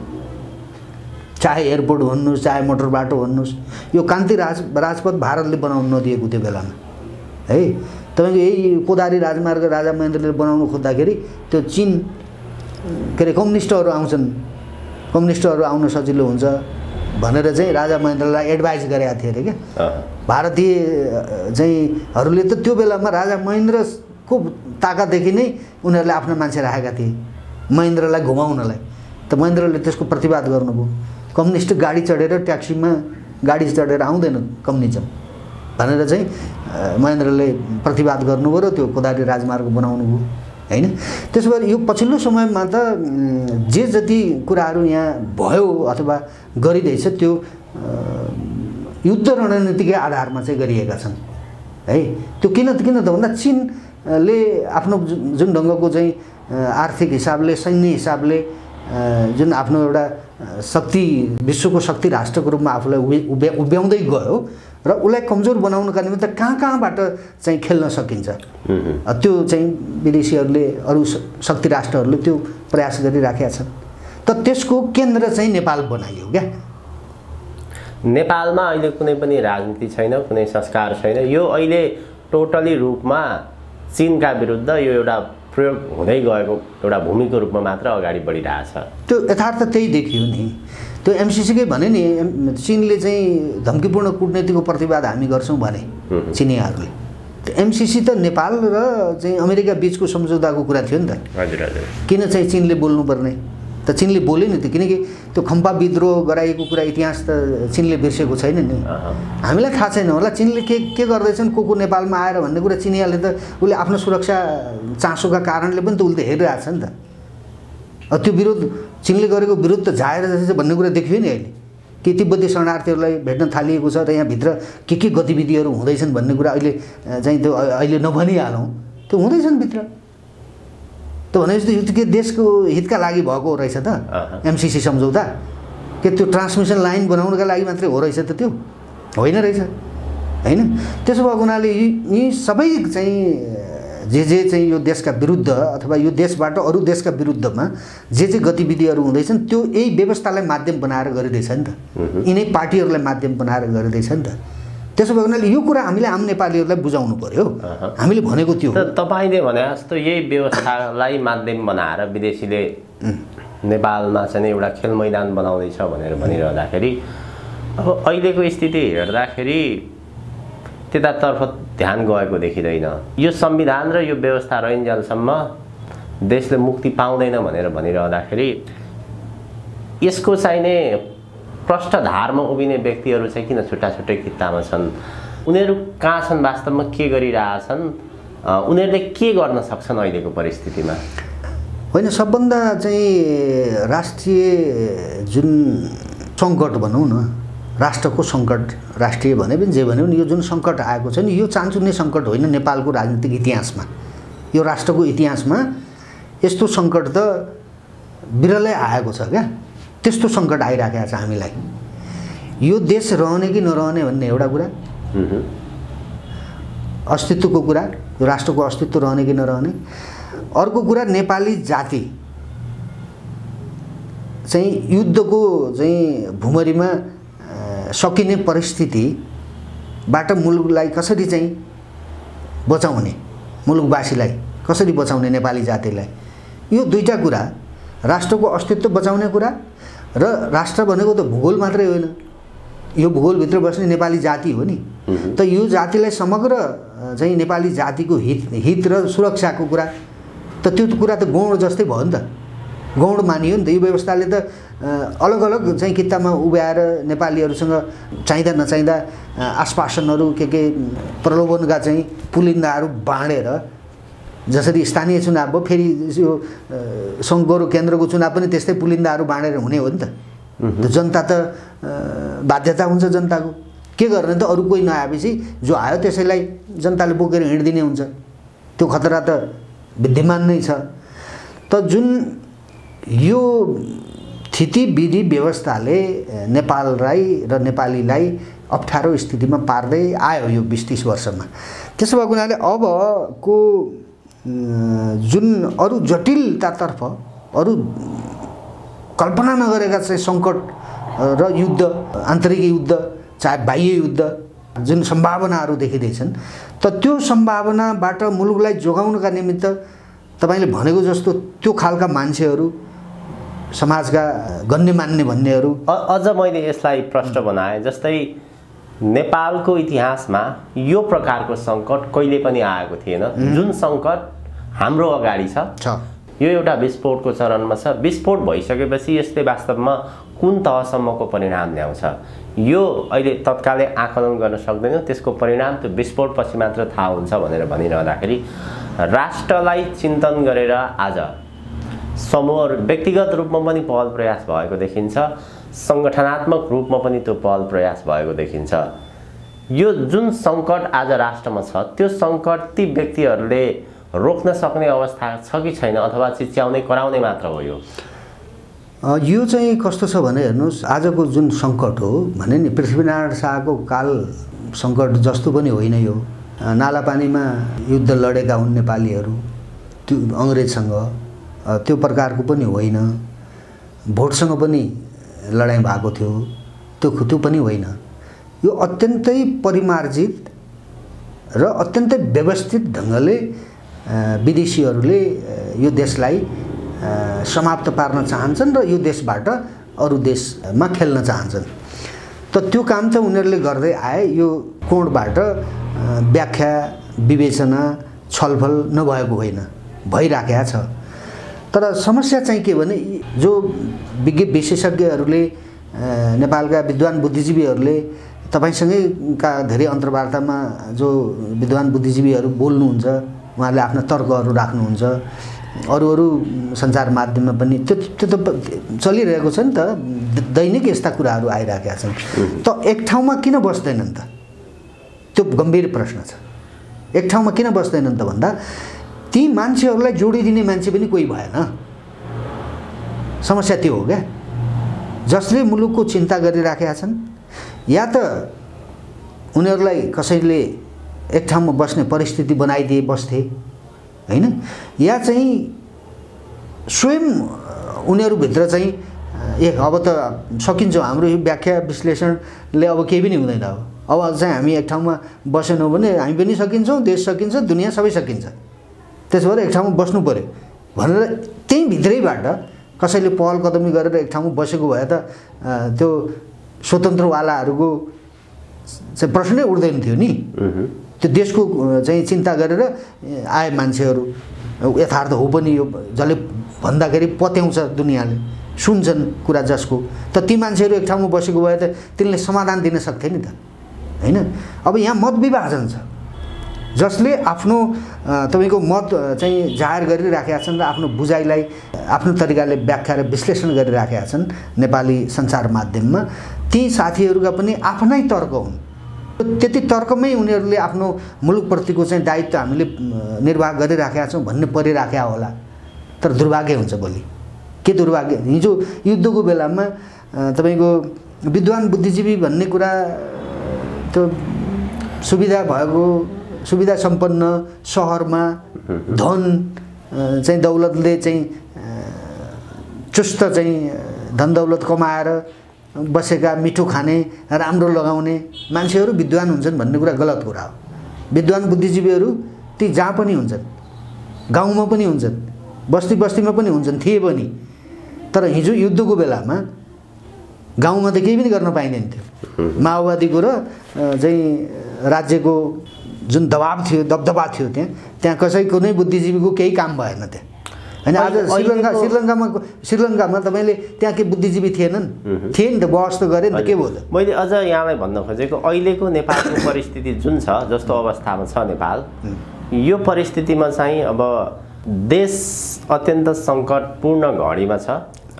चाहे एयरपोर्ट भन्नुहोस् चाहे मोटर बाटो भन्नुहोस्, यो कान्ति राजपथ भारतले बनाउन नदिएको त्यो बेलामा है। तपाईँको यही कोदारी राजमार्ग राजा महेन्द्रले बनाउनु खोज्दाखेरि त्यो चीन के अरे कम्युनिस्टहरू आउँछन्, कम्युनिस्टहरू आउन सजिलो हुन्छ भनेर चाहिँ राजा महेन्द्रलाई एडभाइस गरेका थिए अरे क्या। भारतीय चाहिँहरूले त त्यो बेलामा राजा महेन्द्रको ताकतदेखि नै उनीहरूले आफ्नो मान्छे राखेका थिए महेन्द्रलाई घुमाउनलाई, त महेन्द्रले त्यसको प्रतिवाद गर्नुभयो। कम्युनिस्ट गाडी चढेर ट्याक्सीमा गाडी चढेर आउँदैन कम्युनिजम भनेर चाहिँ महेन्द्रले प्रतिवाद गर्नुभयो र त्यो कोदारी राजमार्ग बनाउनु भयो हैन। त्यसो भए यो पछिल्लो समयमा त जे जति कुराहरू यहाँ भयो अथवा गरिँदैछ त्यो युद्ध रणनीतिकै आधारमा चाहिँ गरिएका छन् है। त्यो किन त भन्दा चीनले आफ्नो जुन ढङ्गको चाहिँ आर्थिक हिसाबले सैन्य हिसाबले जुन आफ्नो एउटा शक्ति विश्वको शक्ति राष्ट्रको रूपमा आफूलाई उभ्याउँदै गयो र उसलाई कमजोर बनाउनका निमित्त कहाँबाट चाहिँ खेल्न सकिन्छ त्यो चाहिँ विदेशीहरूले अरू शक्ति राष्ट्रहरूले त्यो प्रयास गरिराखेका छन्। त त्यसको केन्द्र चाहिँ नेपाल बनाइयो क्या। नेपालमा अहिले कुनै पनि राजनीति छैन, कुनै संस्कार छैन। यो अहिले टोटली रूपमा चीनका विरुद्ध यो एउटा प्रयोग हुँदै गएको एउटा भूमिको रूपमा मात्र अगाडि बढिरहेछ। त्यो यथार्थ त्यही देखियो नि। त्यो एमसीसीकै भने नि चीनले चाहिँ धम्कीपूर्ण कूटनीतिको प्रतिवाद हामी गर्छौँ भने चिनियाहरूले, एमसीसी त नेपाल र चाहिँ अमेरिका बीचको सम्झौताको कुरा थियो नि त। हजुर हजुर। किन चाहिँ चीनले बोल्नुपर्ने त? चीनले बोल्यो नि त, किनकि त्यो खम्पा विद्रोह गराएको कुरा इतिहास त चीनले बिर्सेको छैन नि। हामीलाई थाहा छैन होला चीनले के गर्दैछन्, को नेपालमा आएर भन्ने कुरा चिनियाले त उसले आफ्नो सुरक्षा चासोका कारणले पनि त उसले त हेरिरहेछ नि त। त्यो विरोध चीनले गरेको विरोध त जाहेर जस्तै भन्ने कुरा देखियो नि अहिले कि तिब्बती शरणार्थीहरूलाई भेट्न थालिएको छ र यहाँभित्र के गतिविधिहरू हुँदैछन् भन्ने कुरा अहिले चाहिँ त्यो अहिले नभनिहालौँ, त्यो हुँदैछन् भित्र। त भनेपछि यो के देशको हितका लागि भएको रहेछ त एमसीसी सम्झौता? के त्यो ट्रान्समिसन लाइन बनाउनका लागि मात्रै हो रहेछ त? त्यो होइन रहेछ हैन। त्यसो भएको हुनाले यी सबै चाहिँ जे चाहिँ यो देशका विरुद्ध अथवा यो देशबाट अरू देशका विरुद्धमा जे गतिविधिहरू हुँदैछन् त्यो यही व्यवस्थालाई माध्यम बनाएर गरिँदैछ नि त, यिनै पार्टीहरूलाई माध्यम बनाएर गरिँदैछ नि त। त्यसो भएको हुनाले यो कुरा हामीले आम नेपालीहरूलाई बुझाउनु पर्यो। हामीले भनेको त्यो तपाईँले भने जस्तो यही व्यवस्थालाई माध्यम बनाएर विदेशीले नेपालमा चाहिँ एउटा खेल मैदान बनाउँदैछ भनेर भनिरहँदाखेरि अब अहिलेको स्थिति हेर्दाखेरि त्यतातर्फ ध्यान गएको देखिँदैन। यो संविधान र यो व्यवस्था रहन्जेलसम्म देशले मुक्ति पाउँदैन भनेर भनिरहँदाखेरि यसको चाहिने पृष्ठधारमा उभिने व्यक्तिहरू चाहिँ किन छुट्टा छुट्टै कित्तामा छन्? उनीहरू कहाँ छन्, वास्तवमा के गरिरहेछन्, उनीहरूले के गर्न सक्छन् अहिलेको परिस्थितिमा? होइन, सबभन्दा चाहिँ राष्ट्रिय जुन सङ्कट भनौँ न, राष्ट्रको सङ्कट, राष्ट्रिय भने पनि जे भने पनि यो जुन सङ्कट आएको छ नि यो चान्चुने सङ्कट होइन। नेपालको राजनीतिक इतिहासमा, यो राष्ट्रको इतिहासमा यस्तो सङ्कट त बिरलै आएको छ क्या। त्यस्तो सङ्कट आइराखेको छ हामीलाई। यो देश रहने कि नरहने भन्ने एउटा कुरा, अस्तित्वको कुरा, यो राष्ट्रको अस्तित्व रहने कि नरहने। अर्को कुरा नेपाली जाति चाहिँ युद्धको चाहिँ भुमरीमा सकिने परिस्थितिबाट मुलुकलाई कसरी चाहिँ बचाउने, मुलुकवासीलाई कसरी बचाउने, नेपाली जातिलाई, यो दुईटा कुरा, राष्ट्रको अस्तित्व बचाउने कुरा र राष्ट्र भनेको त भूगोल मात्रै होइन, यो भूगोलभित्र बस्ने नेपाली जाति हो नि। त यो जातिलाई समग्र चाहिँ नेपाली जातिको हित र सुरक्षाको कुरा, त त्यो कुरा त गौण जस्तै भयो नि त, गौण मानियो नि त। यो व्यवस्थाले त अलग अलग चाहिँ कित्तामा उभ्याएर नेपालीहरूसँग चाहिँदा नचाहिँदा आश्वासनहरू के प्रलोभनका चाहिँ पुलिन्दाहरू बाँडेर, जसरी स्थानीय चुनाव भयो फेरि यो सङ्घको र केन्द्रको चुनाव पनि त्यस्तै पुलिन्दाहरू बाँडेर हुने हो नि त। जनता त बाध्यता हुन्छ जनताको। के गर्ने त, अरू कोही नआएपछि जो आयो त्यसैलाई जनताले बोकेर हिँड्दिने हुन्छ। त्यो खतरा त विद्यमान नै छ। त जुन यो स्थिति विधि व्यवस्थाले नेपाललाई र नेपालीलाई अप्ठ्यारो स्थितिमा पार्दै आयो यो 20-30 वर्षमा। त्यसो भएको हुनाले अबको जुन अरू जटिलतातर्फ, अरू कल्पना नगरेका चाहिँ सङ्कट र युद्ध, आन्तरिक युद्ध, चाहे बाह्य युद्ध, जुन सम्भावनाहरू देखिँदैछन्, त त्यो सम्भावनाबाट मुलुकलाई जोगाउनका निमित्त तपाईँले भनेको जस्तो त्यो खालका मान्छेहरू, समाजका गण्यमान्य भन्नेहरू। अझ मैले यसलाई प्रश्न बनाएँ, जस्तै नेपालको इतिहासमा यो प्रकारको सङ्कट कहिले पनि आएको थिएन। जुन सङ्कट हाम्रो अगाडि छ, यो एउटा विस्फोटको चरणमा छ। विस्फोट भइसकेपछि यसले वास्तवमा कुन तहसम्मको परिणाम ल्याउँछ यो अहिले तत्कालै आकलन गर्न सक्दैनौँ। त्यसको परिणाम त्यो विस्फोटपछि मात्र थाहा हुन्छ भनेर भनिरहँदाखेरि राष्ट्रलाई चिन्तन गरेर आज समूहहरू व्यक्तिगत रूपमा पनि पहल प्रयास भएको देखिन्छ, सङ्गठनात्मक रूपमा पनि त्यो पहल प्रयास भएको देखिन्छ। यो जुन सङ्कट आज राष्ट्रमा छ, त्यो सङ्कट ती व्यक्तिहरूले रोक्न सक्ने अवस्था छ कि छैन, अथवा चिच्याउने कराउने मात्र हो? यो चाहिँ कस्तो छ भने हेर्नुहोस्, आजको जुन सङ्कट हो भने नि पृथ्वीनारायण शाहको काल सङ्कट जस्तो पनि होइन यो। नालापानीमा युद्ध लडेका हुन् नेपालीहरू, त्यो अङ्ग्रेजसँग, त्यो प्रकारको पनि होइन। भोटसँग पनि लडाइँ भएको थियो, त्यो पनि होइन। यो अत्यन्तै परिमार्जित र अत्यन्तै व्यवस्थित ढङ्गले विदेशीहरूले यो देशलाई समाप्त पार्न चाहन्छन् र यो देशबाट अरू देशमा खेल्न चाहन्छन्। त त्यो काम चाहिँ उनीहरूले गर्दै आए। यो कोणबाट व्याख्या, विवेचना, छलफल नभएको होइन, भइराखेको छ। तर समस्या चाहिँ के भने जो विशेषज्ञहरूले, नेपालका विद्वान बुद्धिजीवीहरूले, तपाईँसँगैका धेरै अन्तर्वार्तामा जो विद्वान बुद्धिजीवीहरू बोल्नुहुन्छ, उहाँहरूले आफ्ना तर्कहरू राख्नुहुन्छ, अरू सञ्चार माध्यममा पनि त्यो त चलिरहेको छ नि त। दैनिक यस्ता कुराहरू आइरहेका छन्। त एक ठाउँमा किन बस्दैनन् त? त्यो गम्भीर प्रश्न छ। एक ठाउँमा किन बस्दैनन् त भन्दा ती मान्छेहरूलाई जोडिदिने मान्छे पनि कोही भएन। समस्या त्यो हो क्या। जसले मुलुकको चिन्ता गरिराखेका छन्, या त उनीहरूलाई कसैले एक ठाउँमा बस्ने परिस्थिति बनाइदिए बस्थे हैन, या चाहिँ स्वयं उनीहरूभित्र चाहिँ अब त सकिन्छ, हाम्रो यो व्याख्या विश्लेषणले अब केही पनि हुँदैन। अब चाहिँ हामी एक ठाउँमा बसेनौँ भने हामी पनि सकिन्छौँ, देश सकिन्छ, दुनियाँ सबै सकिन्छ। त्यसो भएर एक ठाउँमा बस्नु पऱ्यो भनेर त्यही भित्रैबाट कसैले पहल कदमी गरेर एक ठाउँमा बसेको भए त त्यो स्वतन्त्रवालाहरूको चाहिँ प्रश्नै उठ्दैन थियो नि। त्यो देशको चाहिँ चिन्ता गरेर आए मान्छेहरू यथार्थ हो पनि यो, जसले भन्दाखेरि पत्याउँछ, दुनियाँले सुन्छन् कुरा जसको। त ती मान्छेहरू एक ठाउँमा बसेको भए त तिनले समाधान दिन सक्थे नि त, हैन? अब यहाँ मत विभाजन छ, जसले आफ्नो तपाईँको मत चाहिँ जाहेर गरिराखेका छन् र आफ्नो बुझाइलाई आफ्नो तरिकाले व्याख्या र विश्लेषण गरिराखेका छन् नेपाली सञ्चार माध्यममा। ती साथीहरूका पनि आफ्नै तर्क हुन्। त्यति तर्कमै उनीहरूले आफ्नो मुलुकप्रतिको चाहिँ दायित्व हामीले निर्वाह गरिराखेका छौँ भन्ने परिराखेका होला। तर दुर्भाग्य हुन्छ भोलि। के दुर्भाग्य? हिजो युद्धको बेलामा तपाईँको विद्वान बुद्धिजीवी भन्ने कुरा त्यो सुविधा भएको, सुविधा सम्पन्न सहरमा धन चाहिँ दौलतले चाहिँ चुस्त चाहिँ धन दौलत कमाएर बसेका, मिठो खाने, राम्रो लगाउने मान्छेहरू विद्वान हुन्छन् भन्ने कुरा गलत कुरा हो। विद्वान बुद्धिजीवीहरू ती जहाँ पनि हुन्छन्, गाउँमा पनि हुन्छन्, बस्ती बस्तीमा पनि हुन्छन्, थिए पनि। तर हिजो युद्धको बेलामा गाउँमा त केही पनि गर्न पाइँदैन थियो। माओवादीको र चाहिँ राज्यको जुन दबाब थियो, दबदबा थियो, त्यहाँ कसैको नै बुद्धिजीवीको केही काम भएन त्यहाँ, हैन? आज श्रीलङ्कामा तपाईँले त्यहाँ के बुद्धिजीवी थिएनन्? थिए नि त, बहस त गरे नि त, के भयो त? मैले अझ यहाँलाई भन्न खोजेको अहिलेको नेपालको परिस्थिति जुन छ, जस्तो अवस्थामा छ नेपाल, यो परिस्थितिमा चाहिँ अब देश अत्यन्त सङ्कटपूर्ण घडीमा छ।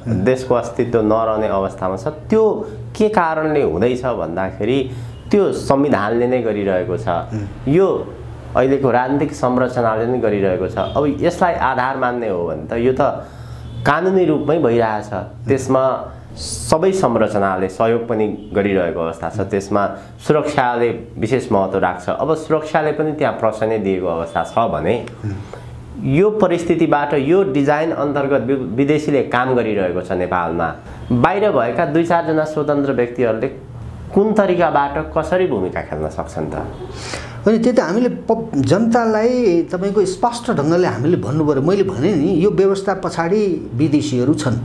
देशको अस्तित्व नरहने अवस्थामा छ। त्यो के कारणले हुँदैछ भन्दाखेरि त्यो संविधानले नै गरिरहेको छ, यो अहिलेको राजनीतिक संरचनाले नै गरिरहेको छ। अब यसलाई आधार मान्ने हो भने त यो त कानुनी रूपमै भइरहेछ, त्यसमा सबै संरचनाले सहयोग पनि गरिरहेको अवस्था छ, त्यसमा सुरक्षाले विशेष महत्त्व राख्छ। अब सुरक्षाले पनि त्यहाँ प्रश्न नै दिएको अवस्था छ भने यो परिस्थितिबाट यो डिजाइन अन्तर्गत विदेशीले काम गरिरहेको छ नेपालमा, बाहिर भएका 2-4 जना स्वतन्त्र व्यक्तिहरूले कुन तरिकाबाट कसरी भूमिका खेल्न सक्छन् त? अनि त्यो त हामीले जनतालाई तपाईँको स्पष्ट ढङ्गले हामीले भन्नु पर्यो। मैले भने नि यो व्यवस्था पछाडि विदेशीहरू छन्,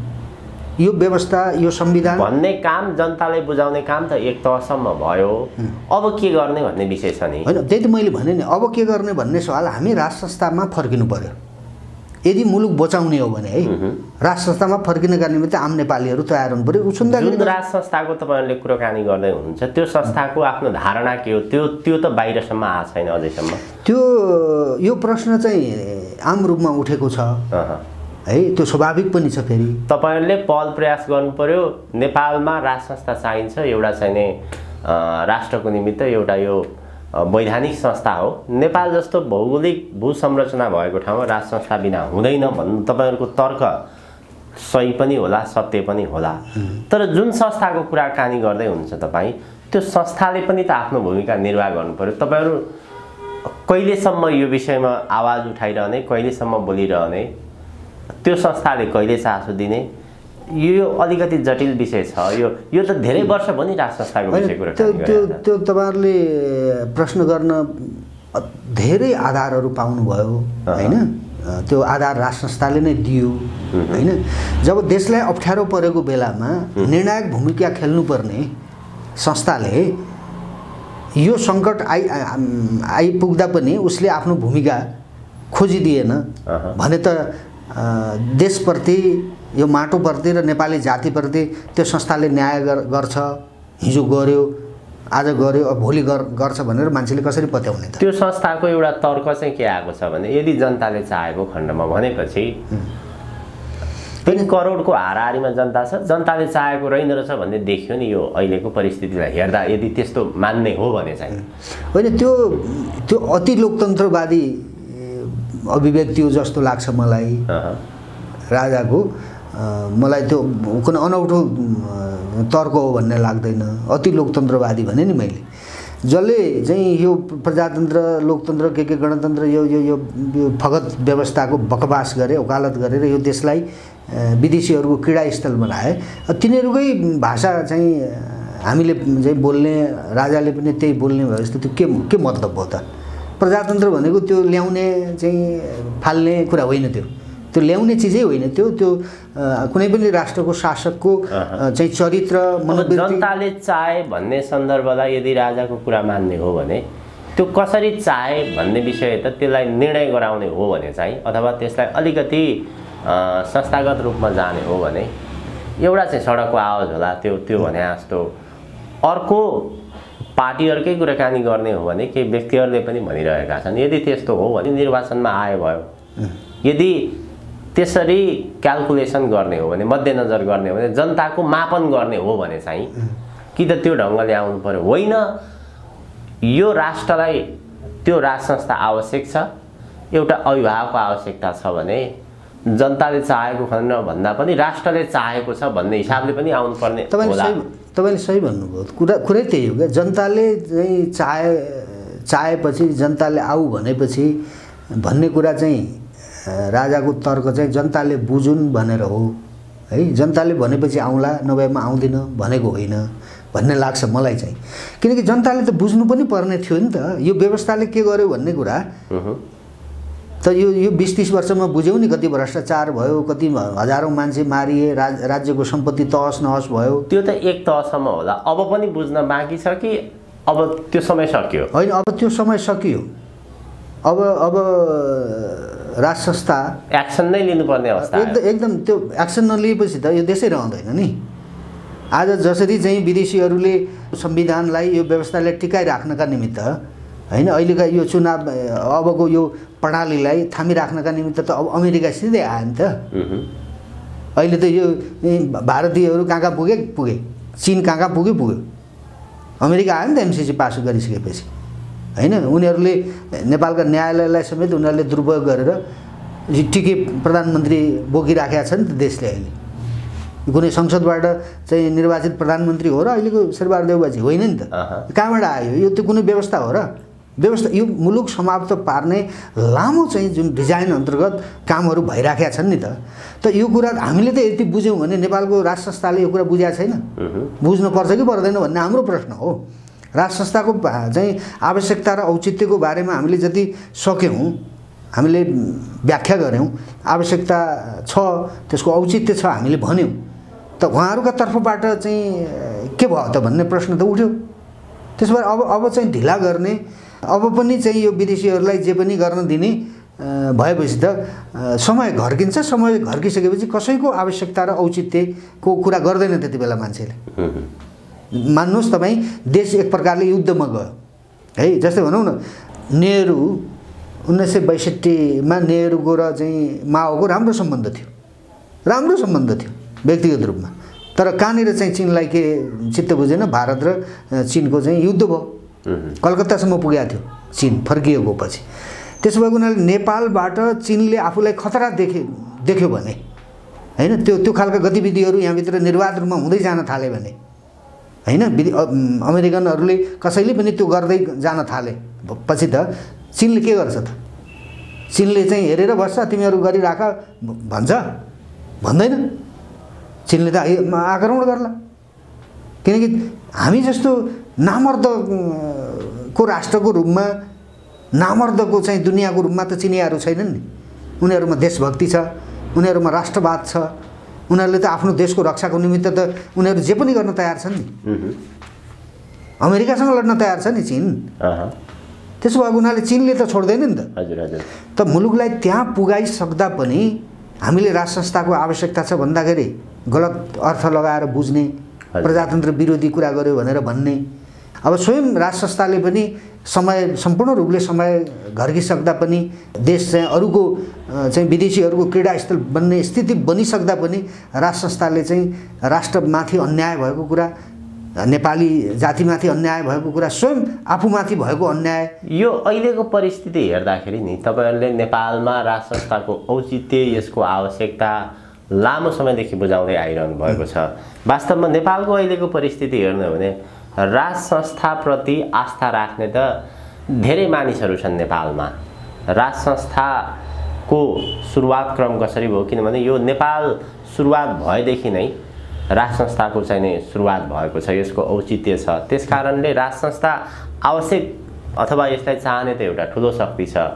यो व्यवस्था यो संविधान भन्ने काम जनतालाई बुझाउने काम त एक तहसम्म भयो। अब के गर्ने भन्ने विषय छ नि। होइन, त्यही त मैले भने नि, अब के गर्ने भन्ने सवाल हामी राज संस्थामा फर्किनु पर्यो। यदि मुलुक बचाउने हो भने है, राज संस्थामा फर्किनका निमित्त आम नेपालीहरू तयार हुनु पर्यो। जुन राज संस्थाको तपाईँहरूले कुराकानी गर्दै हुनुहुन्छ त्यो संस्थाको आफ्नो धारणा के हो, त्यो त बाहिरसम्म आएको छैन अझैसम्म। यो प्रश्न चाहिँ आम रूपमा उठेको छ है, त्यो स्वाभाविक पनि छ। फेरि तपाईँहरूले पहल प्रयास गर्नु पर्यो। नेपालमा राज संस्था चाहिन्छ, एउटा चाहिने राष्ट्रको निमित्त एउटा यो वैधानिक संस्था हो। नेपाल जस्तो भौगोलिक भू संरचना भएको ठाउँमा राज संस्था बिना हुँदैन भन्नु तपाईँहरूको तर्क सही पनि होला, सत्य पनि होला। तर जुन संस्थाको कुराकानी गर्दै हुनुहुन्छ तपाईँ, त्यो संस्थाले पनि त आफ्नो भूमिका निर्वाह गर्नु पर्यो। तपाईँहरू कहिलेसम्म यो विषयमा आवाज उठाइरहने, कहिलेसम्म बोलिरहने, त्यो संस्थाले कहिले चासो दिने, यो अलिकति जटिल विषय छ। यो त धेरै वर्ष भयो नि राज संस्थाको विषय कुराकानी गरेर। त्यो तपाईँहरूले प्रश्न गर्न धेरै आधारहरू पाउनुभयो होइन। त्यो आधार राज संस्थाले नै दियो होइन। जब देशलाई अप्ठ्यारो परेको बेलामा निर्णायक भूमिका खेल्नुपर्ने संस्थाले यो सङ्कट आइपुग्दा पनि उसले आफ्नो भूमिका खोजिदिएन भने त देशप्रति, यो माटोप्रति र नेपाली जातिप्रति त्यो संस्थाले न्याय गर्छ। हिजो गर्यो, आज गर्यो, अब भोलि गर्छ भनेर मान्छेले कसरी पत्याउने त? त्यो संस्थाको एउटा तर्क चाहिँ के आएको छ भने यदि जनताले चाहेको खण्डमा भनेपछि 3 करोडको हाराहारीमा जनता छ, जनताले चाहेको रहेनरहेछ भन्ने देखियो नि यो अहिलेको परिस्थितिलाई हेर्दा। यदि त्यस्तो मान्ने हो भने चाहिँ होइन, त्यो अति लोकतन्त्रवादी अभिव्यक्ति हो जस्तो लाग्छ मलाई राजाको। मलाई त्यो कुनै अनौठो तर्क हो भन्ने लाग्दैन। अति लोकतन्त्रवादी भने नि मैले, जसले चाहिँ यो प्रजातन्त्र, लोकतन्त्र, के गणतन्त्र, यो फगत व्यवस्थाको बकवास गरे, वकालत गरेर यो देशलाई विदेशीहरूको क्रीडास्थल बनाए। तिनीहरूकै भाषा चाहिँ हामीले चाहिँ बोल्ने, राजाले पनि त्यही बोल्ने भयो जस्तो त्यो के मतलब हो त? प्रजातन्त्र भनेको त्यो ल्याउने चाहिँ फाल्ने कुरा होइन, त्यो ल्याउने चिजै होइन। त्यो कुनै पनि राष्ट्रको शासकको चाहिँ चरित्र, मनोवृत्ति। जनताले चाहे भन्ने सन्दर्भलाई यदि राजाको कुरा मान्ने हो भने त्यो कसरी चाहे भन्ने विषय त त्यसलाई निर्णय गराउने हो भने चाहिँ, अथवा त्यसलाई अलिकति संस्थागत रूपमा जाने हो भने एउटा चाहिँ सडकको आवाज होला, त्यो भने जस्तो। अर्को पार्टीहरूकै कुराकानी गर्ने हो भने केही व्यक्तिहरूले पनि भनिरहेका छन् यदि त्यस्तो हो भने निर्वाचनमा आयो भयो। यदि त्यसरी क्याल्कुलेसन गर्ने हो भने, मध्यनजर गर्ने हो भने, जनताको मापन गर्ने हो भने चाहिँ कि त त्यो ढङ्गले आउनु पर्यो। होइन, यो राष्ट्रलाई त्यो राज संस्था आवश्यक छ, एउटा अभिभावकको आवश्यकता छ भने जनताले चाहेको खण्ड भन्दा पनि राष्ट्रले चाहेको छ भन्ने हिसाबले पनि आउनुपर्ने होला। तपाईँले सही भन्नुभयो। कुरै त्यही हो क्या। जनताले चाहिँ चाहेपछि, जनताले आऊ भनेपछि भन्ने कुरा चाहिँ राजाको तर्क चाहिँ जनताले बुझुन् भनेर हो है। जनताले भनेपछि आउँला, नभएमा आउँदिन भनेको होइन भन्ने लाग्छ मलाई चाहिँ। किनकि जनताले त बुझ्नु पनि पर्ने थियो नि त यो व्यवस्थाले के गर्यो भन्ने कुरा। त यो 20-30 वर्षमा बुझ्यौ नि, कति भ्रष्टाचार भयो, कति हजारौँ मान्छे मारिए, राज्यको सम्पत्ति तहस नहस भयो। त्यो त एक तहसम्म होला, अब पनि बुझ्न बाँकी छ कि अब त्यो समय सकियो? होइन, अब त्यो समय सकियो। अब राज संस्था एक्सन नै लिनुपर्ने अवस्था। एकदम त्यो एक्सन नलिएपछि त यो देशै रहँदैन नि। आज जसरी चाहिँ विदेशीहरूले संविधानलाई, यो व्यवस्थालाई टिकाइराख्नका निमित्त होइन, अहिलेका यो चुनाव, अबको यो प्रणालीलाई थामिराख्नका निमित्त त अब अमेरिका सिधै आयो नि त अहिले त यो भारतीयहरू कहाँ कहाँ पुगे चीन कहाँ कहाँ पुग्यो अमेरिका आयो नि त एमसिसी पास गरिसकेपछि हैन उनीहरूले नेपालका न्यायालयलाई समेत उनीहरूले दुरुपयोग गरेर टिके प्रधानमन्त्री बोकिराखेका छन् त देशले अहिले कुनै संसदबाट चाहिँ निर्वाचित प्रधानमन्त्री हो र अहिलेको शेरबहादुर देउवाजी होइन नि त कहाँबाट आयो यो त कुनै व्यवस्था हो र व्यवस्था यो मुलुक समाप्त पार्ने लामो चाहिँ जुन डिजाइन अन्तर्गत कामहरू भइराखेका छन् नि त यो कुरा हामीले त यति बुझ्यौँ भने नेपालको राज संस्थाले यो कुरा बुझेको छैन बुझ्नुपर्छ कि पर्दैन भन्ने हाम्रो प्रश्न हो राज संस्थाको चाहिँ आवश्यकता र औचित्यको बारेमा हामीले जति सक्यौँ हामीले व्याख्या गऱ्यौँ आवश्यकता छ त्यसको औचित्य छ हामीले भन्यौँ त उहाँहरूका तर्फबाट चाहिँ के भयो त भन्ने प्रश्न त उठ्यो त्यसो भए अब चाहिँ ढिला गर्ने अब पनि चाहिँ यो विदेशीहरूलाई जे पनि गर्न दिने भएपछि त समय घर्किन्छ समय घर्किसकेपछि कसैको आवश्यकता र औचित्यको कुरा गर्दैन त्यति बेला मान्छेले मान्नुहोस् तपाईँ देश एक प्रकारले युद्धमा गयो है जस्तै भनौँ न नेहरू 1962 मा नेहरूको र चाहिँ माओको राम्रो सम्बन्ध थियो व्यक्तिगत रूपमा तर कहाँनिर चाहिँ चीनलाई के चित्त बुझेन भारत र चीनको चाहिँ युद्ध भयो कलकत्तासम्म पुगेको थियो चीन फर्किएको पछि त्यसो भएको हुनाले नेपालबाट चीनले आफूलाई खतरा देख्यो भने हैन त्यो खालका गतिविधिहरू यहाँभित्र निर्वाध रूपमा हुँदै जान थाले भने हैन अमेरिकनहरूले कसैले पनि त्यो गर्दै जान थाले पछि त चीनले के गर्छ त चीनले चाहिँ हेरेर बस्छ तिमीहरू गरिराख भन्छ भन्दैन चीनले त आक्रमण गर्ला किनकि हामी जस्तो नामर्दको राष्ट्रको रूपमा नामर्दको चाहिँ दुनियाँको रूपमा त चिनियाहरू छैनन् नि उनीहरूमा देशभक्ति छ उनीहरूमा राष्ट्रवाद छ उनीहरूले त आफ्नो देशको रक्षाको निमित्त त उनीहरू जे पनि गर्न तयार छन् नि अमेरिकासँग लड्न तयार छ नि चीन त्यसो भएको हुनाले चीनले त छोड्दैन नि त हजुर त मुलुकलाई त्यहाँ पुगाइसक्दा पनि हामीले राज संस्थाको आवश्यकता छ भन्दाखेरि गलत अर्थ लगाएर बुझ्ने प्रजातन्त्र विरोधी कुरा गर्यो भनेर भन्ने अब स्वयं राज संस्थाले पनि समय सम्पूर्ण रूपले समय घर्किसक्दा पनि देश चाहिँ अरूको चाहिँ विदेशीहरूको क्रीडास्थल बन्ने स्थिति बनिसक्दा पनि राज संस्थाले चाहिँ राष्ट्रमाथि अन्याय भएको कुरा नेपाली जातिमाथि अन्याय भएको कुरा स्वयं आफूमाथि भएको अन्याय यो अहिलेको परिस्थिति हेर्दाखेरि नि तपाईहरुले नेपालमा राज संस्थाको औचित्य यसको आवश्यकता लामो समयदेखि बुझाउँदै आइरहनु भएको छ वास्तवमा नेपालको अहिलेको परिस्थिति हेर्नु हो भने राज संस्थाप्रति आस्था राख्ने त धेरै मानिसहरू छन् नेपालमा राज संस्थाको सुरुवात क्रम कसरी भयो किनभने यो नेपाल सुरुवात भएदेखि नै राज संस्थाको चाहिँ नै सुरुवात भएको छ यसको औचित्य छ त्यसकारणले राज संस्था आवश्यक अथवा यसलाई चाहने त एउटा ठुलो शक्ति छ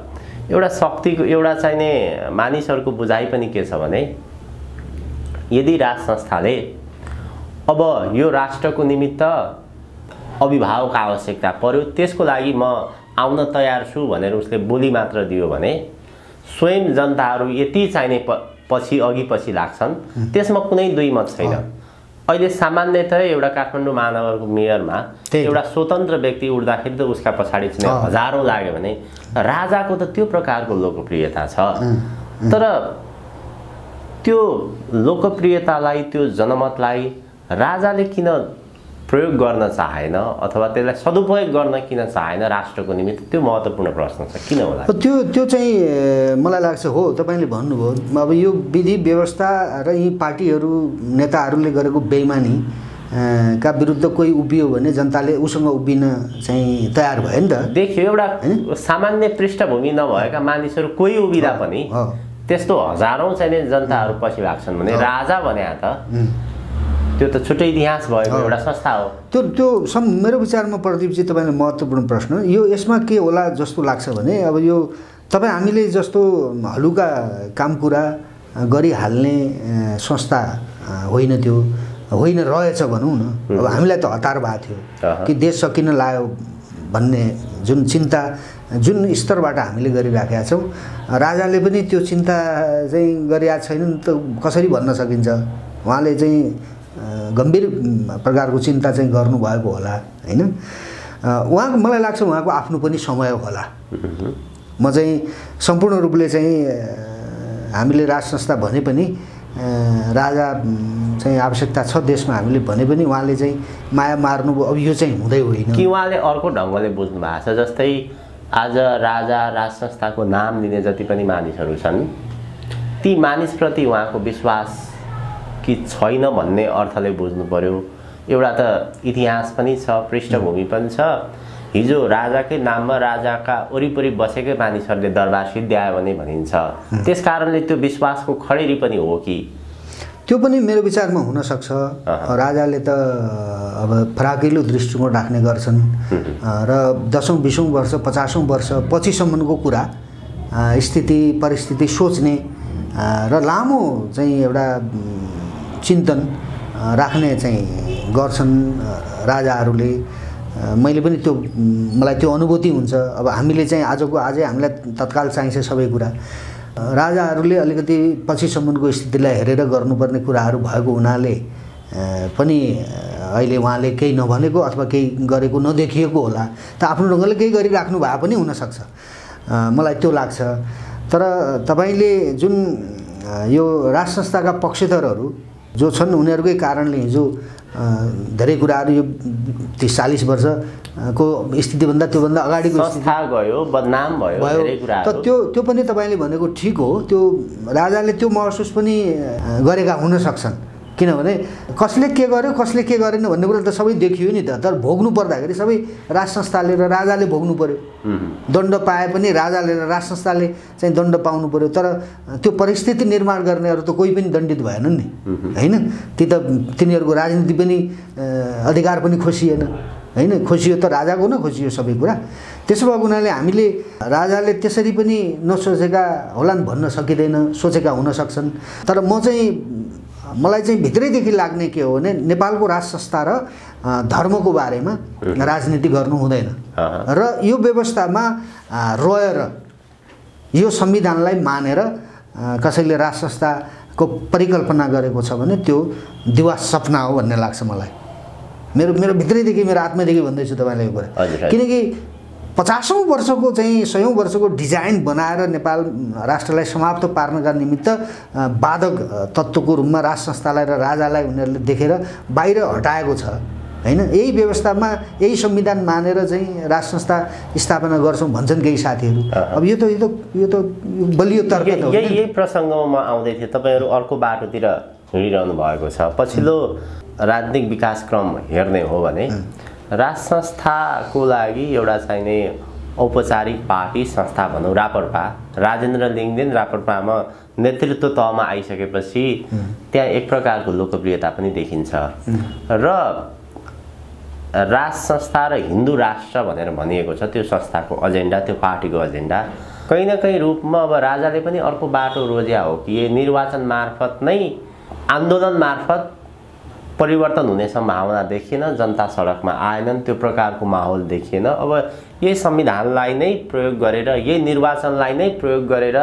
एउटा शक्तिको एउटा चाहिँ नै मानिसहरूको बुझाइ पनि के छ भने यदि राज संस्थाले अब यो राष्ट्रको निमित्त अभिभावकको आवश्यकता पर्यो त्यसको लागि म आउन तयार छु भनेर उसले बोली मात्र दियो भने स्वयं जनताहरू यति चाहिने पछि अघि पछि लाग्छन् त्यसमा कुनै दुई मत छैन अहिले सामान्यतः एउटा काठमाडौँ महानगरको मेयरमा एउटा स्वतन्त्र व्यक्ति उड्दाखेरि त उसका पछाडि चाहिँ हजारौं लाग्यो भने राजाको त त्यो प्रकारको लोकप्रियता छ तर त्यो लोकप्रियतालाई त्यो जनमतलाई राजाले किन प्रयोग गर्न चाहेन अथवा त्यसलाई सदुपयोग गर्न किन चाहेन राष्ट्रको निमित्त त्यो महत्त्वपूर्ण प्रश्न छ किन होला त्यो चाहिँ मलाई लाग्छ हो तपाईले भन्नुभयो अब यो विधि व्यवस्था र यी पार्टीहरू नेताहरूले गरेको बेइमानी का विरुद्ध कोही उभियो भने जनताले उसँग उभिन चाहिँ तयार भयो नि त देखियो एउटा सामान्य पृष्ठभूमि नभएका मानिसहरू कोही उभिदा पनि त्यस्तो हजारौं चाहिँ जनताहरू पछि लाग्छन् भने राजा भने त त्यो त छुट्टै इतिहास भएको एउटा संस्था हो त्यो मेरो विचारमा प्रदीपजी तपाईले महत्त्वपूर्ण प्रश्न यो यसमा के होला जस्तो लाग्छ भने अब यो तपाई हामीले जस्तो हलुका कामकुरा गरिहाल्ने संस्था होइन त्यो होइन रहेछ भनौँ न अब हामीलाई त हतार भएको थियो कि देश सकिन लाग्यो भन्ने जुन चिन्ता जुन स्तरबाट हामीले गरिराखेका छौँ राजाले पनि त्यो चिन्ता चाहिँ गरिरहेको छैनन् त कसरी भन्न सकिन्छ उहाँले चाहिँ गम्भीर प्रकारको चिन्ता चाहिँ गर्नुभएको होला हैन उहाँको मलाई लाग्छ उहाँको आफ्नो पनि समय होला म चाहिँ सम्पूर्ण रूपले चाहिँ हामीले राज संस्था भने पनि राजा चाहिँ आवश्यकता छ देशमा हामीले भने पनि उहाँले चाहिँ माया मार्नुभयो। अब यो चाहिँ हुँदै होइन कि उहाँले अर्को ढङ्गले बुझ्नु भएको छ। जस्तै आज राजा राज संस्थाको नाम लिने जति पनि मानिसहरू छन् ती मानिसप्रति उहाँको विश्वास कि छैन भन्ने अर्थले बुझ्नु पर्यो। एउटा त इतिहास पनि छ, पृष्ठभूमि पनि छ। हिजो राजाकै नाममा राजाका वरिपरि बसेकै मानिसहरूले दरबार सिद्ध्यायो भने भनिन्छ। त्यस कारणले त्यो विश्वासको खडेरी पनि हो कि? त्यो पनि मेरो विचारमा हुनसक्छ। राजाले त अब फराकिलो दृष्टिकोण राख्ने गर्छन् र 10औं 20औं वर्ष 50औं वर्ष पछिसम्मको कुरा स्थिति परिस्थिति सोच्ने र लामो चाहिँ एउटा चिन्तन राख्ने चाहिँ गर्छन् राजाहरूले। मैले पनि त्यो मलाई त्यो अनुभूति हुन्छ। अब हामीले चाहिँ आजै हामीलाई तत्काल चाहिन्छ सबै कुरा। राजाहरूले अलिकति पछिसम्मको स्थितिलाई हेरेर गर्नुपर्ने कुराहरू भएको हुनाले पनि अहिले उहाँले केही नभनेको अथवा केही गरेको नदेखिएको होला। त आफ्नो ढङ्गले केही गरिराख्नु भए पनि हुनसक्छ, मलाई त्यो लाग्छ। तर तपाईँले जुन यो राज संस्थाका पक्षधरहरू जो छन् उनीहरूकै कारणले हिजो धेरै कुराहरू यो 30-40 वर्षको स्थितिभन्दा त्योभन्दा अगाडिको संस्था गयो, बदनाम भयो, धेरै कुराहरू। त त्यो पनि तपाईँले भनेको ठिक हो। त्यो राजाले त्यो महसुस पनि गरेका हुन सक्छन्। किनभने कसले के गर्यो कसले के गरेन भन्ने कुरा त सबै देखियो नि त। तर भोग्नु पर्दाखेरि सबै राज संस्थाले र राजाले भोग्नु पर्यो। दण्ड पाए पनि राजाले र राज संस्थाले चाहिँ दण्ड पाउनु पर्यो। तर त्यो परिस्थिति निर्माण गर्नेहरू त कोही पनि दण्डित भएनन् नि, होइन? तिनीहरूको राजनीति पनि अधिकार पनि खोसिएन, होइन? खोसियो त राजाको न खोसियो सबै कुरा। त्यसो भएको हुनाले हामीले राजाले त्यसरी पनि नसोचेका होलान् भन्न सकिँदैन, सोचेका हुन सक्छन्। तर मलाई चाहिँ भित्रैदेखि लाग्ने के हो भने नेपालको राज संस्था र धर्मको बारेमा राजनीति गर्नु हुँदैन र यो व्यवस्थामा रहेर यो संविधानलाई मानेर कसैले राज संस्थाको परिकल्पना गरेको छ भने त्यो दिवा सपना हो भन्ने लाग्छ मलाई। मेरो भित्रैदेखि मेरो आत्मादेखि भन्दैछु तपाईँलाई यो कुरा। किनकि 50औं वर्षको चाहिँ 100औं वर्षको डिजाइन बनाएर नेपाल राष्ट्रलाई समाप्त पार्नका निमित्त बाधक तत्त्वको रूपमा राज संस्थालाई र राजालाई उनीहरूले देखेर बाहिर हटाएको छ, होइन? यही व्यवस्थामा यही संविधान मानेर चाहिँ राज संस्था स्थापना गर्छौँ भन्छन् केही साथीहरू। अब यो त बलियो तर्क त हो। यही प्रसङ्गमा म आउँदै थिएँ। तपाईँहरू अर्को बाटोतिर हिँडिरहनु भएको छ। पछिल्लो राजनीतिक विकासक्रम हेर्ने हो भने राज संस्थाको लागि एउटा चाहिने औपचारिक पार्टी संस्था भनौँ राप्रपा, राजेन्द्र लिङ्गदेन राप्रपामा नेतृत्व तहमा आइसकेपछि त्यहाँ एक प्रकारको लोकप्रियता पनि देखिन्छ र राज संस्था र हिन्दू राष्ट्र भनेर भनिएको छ। त्यो संस्थाको एजेन्डा, त्यो पार्टीको एजेन्डा कहीँ न कहीँ रूपमा अब राजाले पनि अर्को बाटो रोज्या हो कि यो निर्वाचन मार्फत नै, आन्दोलन मार्फत परिवर्तन हुने सम्भावना देखिएन। जनता सडकमा आएनन्, त्यो प्रकारको माहौल देखिएन। अब यही संविधानलाई नै प्रयोग गरेर, यही निर्वाचनलाई नै प्रयोग गरेर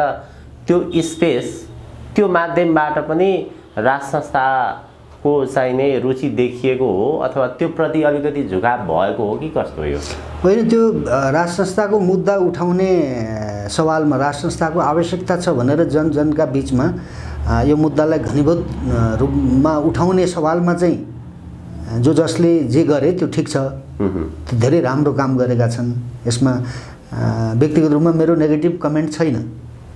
त्यो स्पेस, त्यो माध्यमबाट पनि राज संस्थाको चाहिने रुचि देखिएको हो अथवा त्यो प्रति अलिकति झुकाव भएको हो कि कस्तो हो? होइन, त्यो राज संस्थाको मुद्दा उठाउने सवालमा राज संस्थाको आवश्यकता छ भनेर जनका बिचमा यो मुद्दालाई घनीभूत रूपमा उठाउने सवालमा चाहिँ जसले जे गरे त्यो ठिक छ, त्यो धेरै राम्रो काम गरेका छन्। यसमा व्यक्तिगत रूपमा मेरो नेगेटिभ कमेन्ट छैन।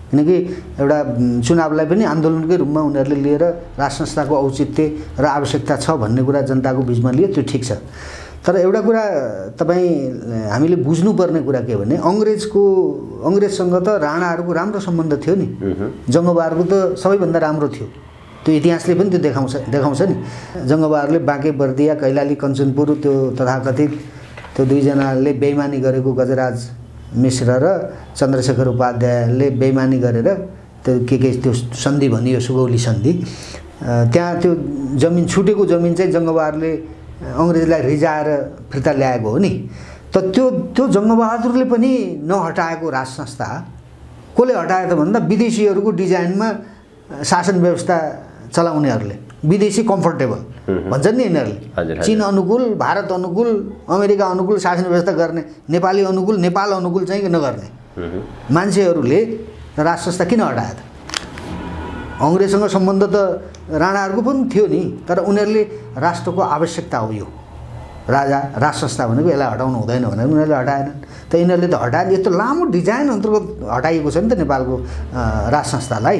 किनकि एउटा चुनावलाई पनि आन्दोलनकै रूपमा उनीहरूले लिएर राज संस्थाको औचित्य र आवश्यकता छ भन्ने कुरा जनताको बिचमा लिए त्यो ठिक छ। तर एउटा कुरा हामीले बुझ्नुपर्ने कुरा के भने अङ्ग्रेजसँग त राणाहरूको राम्रो सम्बन्ध थियो नि। जङ्गबहादुरको त सबैभन्दा राम्रो थियो। त्यो इतिहासले पनि त्यो देखाउँछ नि। जङ्गबहादुरले बाँके बर्दिया, कैलाली, कञ्चनपुर त्यो तथाकथित त्यो दुईजनाले बेइमानी गरेको गजराज मिश्र र चन्द्रशेखर उपाध्यायले बेइमानी गरेर त्यो सन्धि भनियो, सुगौली सन्धि। त्यहाँ त्यो जमिन छुटेको जमिन चाहिँ जङ्गबहादुरले अङ्ग्रेजलाई रिजाएर फिर्ता ल्याएको हो नि। त त्यो जङ्गबहादुरले पनि नहटाएको राज संस्था कसले हटायो त भन्दा विदेशीहरूको डिजाइनमा शासन व्यवस्था चलाउनेहरूले, विदेशी कम्फर्टेबल भन्छन् नि यिनीहरूले, चीन अनुकूल, भारत अनुकूल, अमेरिका अनुकूल शासन व्यवस्था गर्ने, नेपाली अनुकूल, नेपाल अनुकूल चाहिँ नगर्ने मान्छेहरूले राज संस्था किन हटायो त? अङ्ग्रेजसँग सम्बन्ध त राणाहरूको पनि थियो नि, तर उनीहरूले राष्ट्रको आवश्यकता हो यो राजा राज संस्था भनेको यसलाई हटाउनु हुँदैन भनेर उनीहरूले हटाएनन्। त यिनीहरूले त हटाए, यस्तो लामो डिजाइन अन्तर्गत हटाइएको छ नि त नेपालको राज संस्थालाई।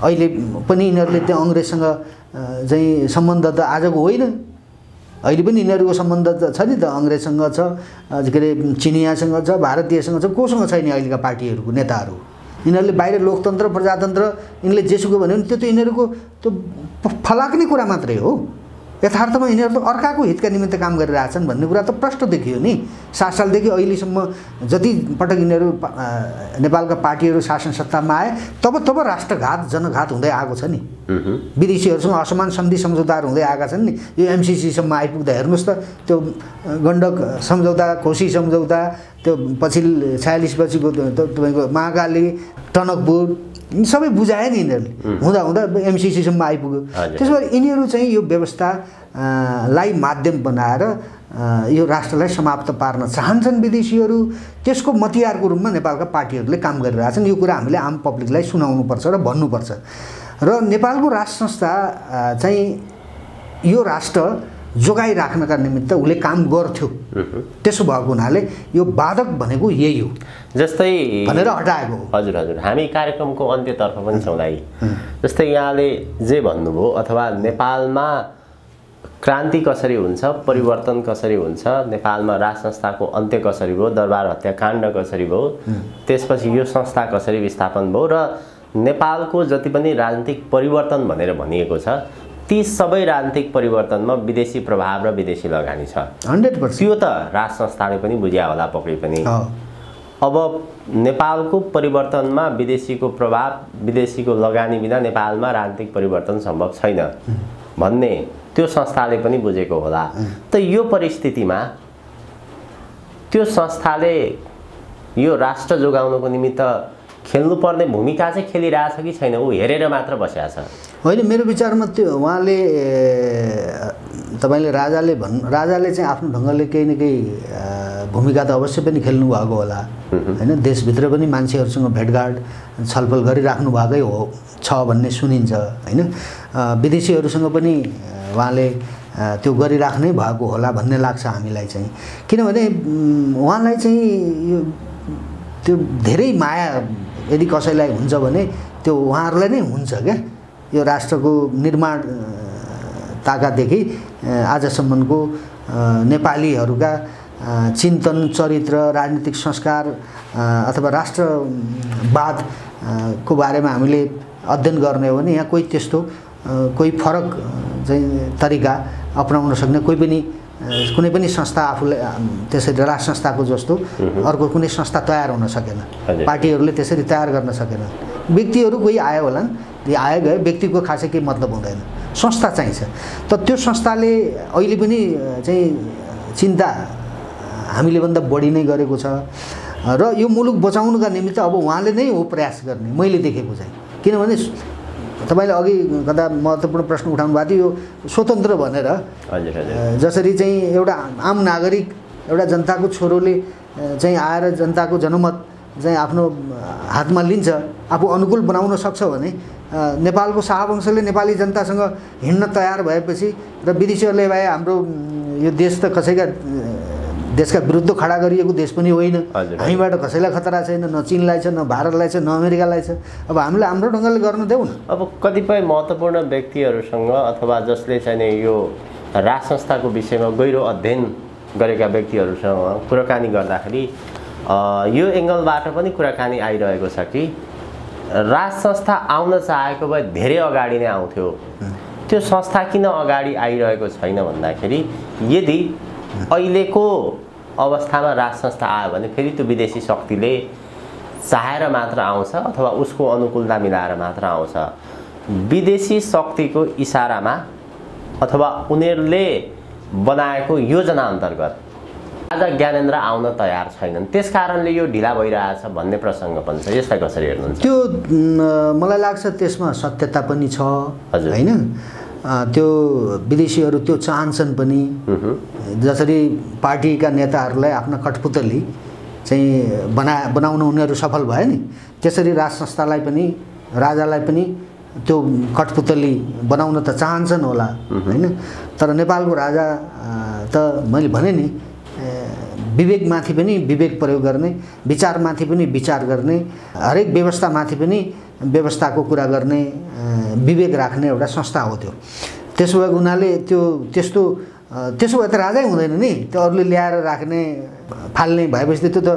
अहिले पनि यिनीहरूले त्यो अङ्ग्रेजसँग चाहिँ सम्बन्ध त आजको होइन, अहिले पनि यिनीहरूको सम्बन्ध त छ नि त, अङ्ग्रेजसँग छ, के अरे चिनियासँग छ, भारतीयसँग छ, कोसँग छैन अहिलेका पार्टीहरूको नेताहरू। यिनीहरूले बाहिर लोकतन्त्र प्रजातन्त्र यिनले जेसुको भन्यो भने त्यो त यिनीहरूको त्यो फलाक्ने कुरा मात्रै हो। यथार्थमा यिनीहरू त अर्काको हितका निमित्त काम गरिरहेछन् भन्ने कुरा त प्रष्ट देखियो नि। 7 सालदेखि अहिलेसम्म जति पटक यिनीहरू नेपालका पार्टीहरू शासन सत्तामा आए तब राष्ट्रघात जनघात हुँदै आएको छ नि। विदेशीहरूसँग असमान सन्धि सम्झौताहरू हुँदै आएका छन् नि। यो एमसिसीसम्म आइपुग्दा हेर्नुहोस् त, त्यो गण्डक सम्झौता, कोशी सम्झौता, त्यो पछि 46 पछिको तपाईँको महाकाली, टनकपुर सबै बुझाए नि यिनीहरूले, हुँदा हुँदा एमसिसीसम्म आइपुग्यो। त्यसो भए यिनीहरू चाहिँ यो व्यवस्थालाई माध्यम बनाएर यो राष्ट्रलाई समाप्त पार्न चाहन्छन् विदेशीहरू। त्यसको मतियारको रूपमा नेपालका पार्टीहरूले काम गरिरहेछन्। यो कुरा हामीले आम पब्लिकलाई सुनाउनुपर्छ र भन्नुपर्छ। र नेपालको राज संस्था चाहिँ यो राष्ट्र जोगाइराख्नका निमित्त उसले काम गर्थ्यो। त्यसो भएको हुनाले यो बाधक भनेको यही हो जस्तै भनेर हटाएको हो। हजुर हजुर, हामी कार्यक्रमको अन्त्यतर्फ पनि छौँ दाइ। जस्तै यहाँले जे भन्नुभयो, अथवा नेपालमा क्रान्ति कसरी हुन्छ, परिवर्तन कसरी हुन्छ, नेपालमा राज संस्थाको अन्त्य कसरी भयो, दरबार हत्याकाण्ड कसरी भयो, त्यसपछि यो संस्था कसरी विस्थापन भयो, र नेपालको जति पनि राजनीतिक परिवर्तन भनेर भनिएको छ, ती सबै राजनीतिक परिवर्तनमा विदेशी प्रभाव र विदेशी लगानी छ। 100%। त्यो त राज संस्थाले पनि बुझ्या होला पक्कै पनि। अब नेपालको परिवर्तनमा विदेशीको प्रभाव, विदेशीको लगानी बिना नेपालमा राजनीतिक परिवर्तन सम्भव छैन भन्ने त्यो संस्थाले पनि बुझेको होला। त यो परिस्थितिमा त्यो संस्थाले यो राष्ट्र जोगाउनको निमित्त खेल्नुपर्ने भूमिका चाहिँ खेलिरहेछ कि छैन? ऊ हेरेर मात्र बसेको छ? होइन, मेरो विचारमा त्यो उहाँले तपाईँले राजाले चाहिँ आफ्नो ढङ्गले केही न केही भूमिका त अवश्य पनि खेल्नु भएको होला होइन। देशभित्र पनि मान्छेहरूसँग भेटघाट छलफल गरिराख्नु भएकै हो छ भन्ने सुनिन्छ होइन। विदेशीहरूसँग पनि उहाँले त्यो गरिराख्नै भएको होला भन्ने लाग्छ हामीलाई चाहिँ। किनभने उहाँलाई चाहिँ यो त्यो धेरै माया यदि कसैलाई हुन्छ भने त्यो उहाँहरूलाई नै हुन्छ क्या। यो राष्ट्रको निर्माण ताकादेखि आजसम्मको नेपालीहरूका चिन्तन, चरित्र, राजनीतिक संस्कार अथवा राष्ट्रवादको बारेमा हामीले अध्ययन गर्ने हो भने यहाँ कोही त्यस्तो कोही फरक चाहिँ तरिका अपनाउन सक्ने कोही पनि कुनै पनि संस्था आफूलाई त्यसरी राज संस्थाको जस्तो अर्को कुनै संस्था तयार हुन सकेन। पार्टीहरूले त्यसरी तयार गर्न सकेन। व्यक्तिहरू कोही आयो होलान्, आए गए, व्यक्तिको खासै केही मतलब हुँदैन, संस्था चाहिन्छ। त त्यो संस्थाले अहिले पनि चाहिँ चिन्ता हामीले भन्दा बढी नै गरेको छ र यो मुलुक बचाउनुका निमित्त अब उहाँले नै हो प्रयास गर्ने मैले देखेको चाहिँ। किनभने तपाईँले अघि कता महत्त्वपूर्ण प्रश्न उठाउनु भएको थियो, यो स्वतन्त्र भनेर जसरी चाहिँ एउटा आम नागरिक, एउटा जनताको छोरोले चाहिँ आएर जनताको जनमत चाहिँ आफ्नो हातमा लिन्छ, आफू अनुकूल बनाउन सक्छ भने नेपालको शाहवंशले नेपाली जनतासँग हिँड्न तयार भएपछि र विदेशीहरूले भाइ हाम्रो यो देश त कसैका देशका विरुद्ध खडा गरिएको देश पनि होइन, हामीबाट कसैलाई खतरा छैन, न चीनलाई छ, न भारतलाई छ, न अमेरिकालाई छ, अब हामीले हाम्रो ढङ्गले गर्न देऊ न। अब कतिपय महत्त्वपूर्ण व्यक्तिहरूसँग अथवा जसले चाहिँ यो राज संस्थाको विषयमा गहिरो अध्ययन गरेका व्यक्तिहरूसँग कुराकानी गर्दाखेरि यो एङ्गलबाट पनि कुराकानी आइरहेको छ कि राज संस्था आउन चाहेको भए धेरै अगाडि नै आउँथ्यो। त्यो संस्था किन अगाडि आइरहेको छैन भन्दाखेरि यदि अहिलेको अवस्थामा राज संस्था आयो भने फेरि त्यो विदेशी शक्तिले चाहेर मात्र आउँछ अथवा उसको अनुकूलता मिलाएर मात्र आउँछ। विदेशी शक्तिको इसारामा अथवा उनीहरूले बनाएको योजना अन्तर्गत राजा ज्ञानेन्द्र आउन तयार छैनन्, त्यसकारणले यो ढिला भइरहेछ भन्ने प्रसङ्ग पनि छ। यसलाई कसरी हेर्नुहुन्छ? त्यो मलाई लाग्छ त्यसमा सत्यता पनि छ होइन। त्यो विदेशीहरू त्यो चाहन्छन् पनि, जसरी पार्टीका नेताहरूलाई आफ्ना कठपुतली चाहिँ बनाउन उनीहरू सफल भए नि, त्यसरी राज संस्थालाई पनि राजालाई पनि त्यो कठपुतली बनाउन त चाहन्छन् होला हैन, तर नेपालको राजा त मैले भने नि विवेकमाथि पनि विवेक प्रयोग गर्ने, विचारमाथि पनि विचार गर्ने, हरेक व्यवस्थामाथि पनि व्यवस्थाको कुरा गर्ने विवेक राख्ने एउटा संस्था हो त्यो। त्यसो भएको हुनाले त्यसो भए त राजै हुँदैन नि, त्यो अरूले ल्याएर राख्ने फाल्ने भएपछि त्यो त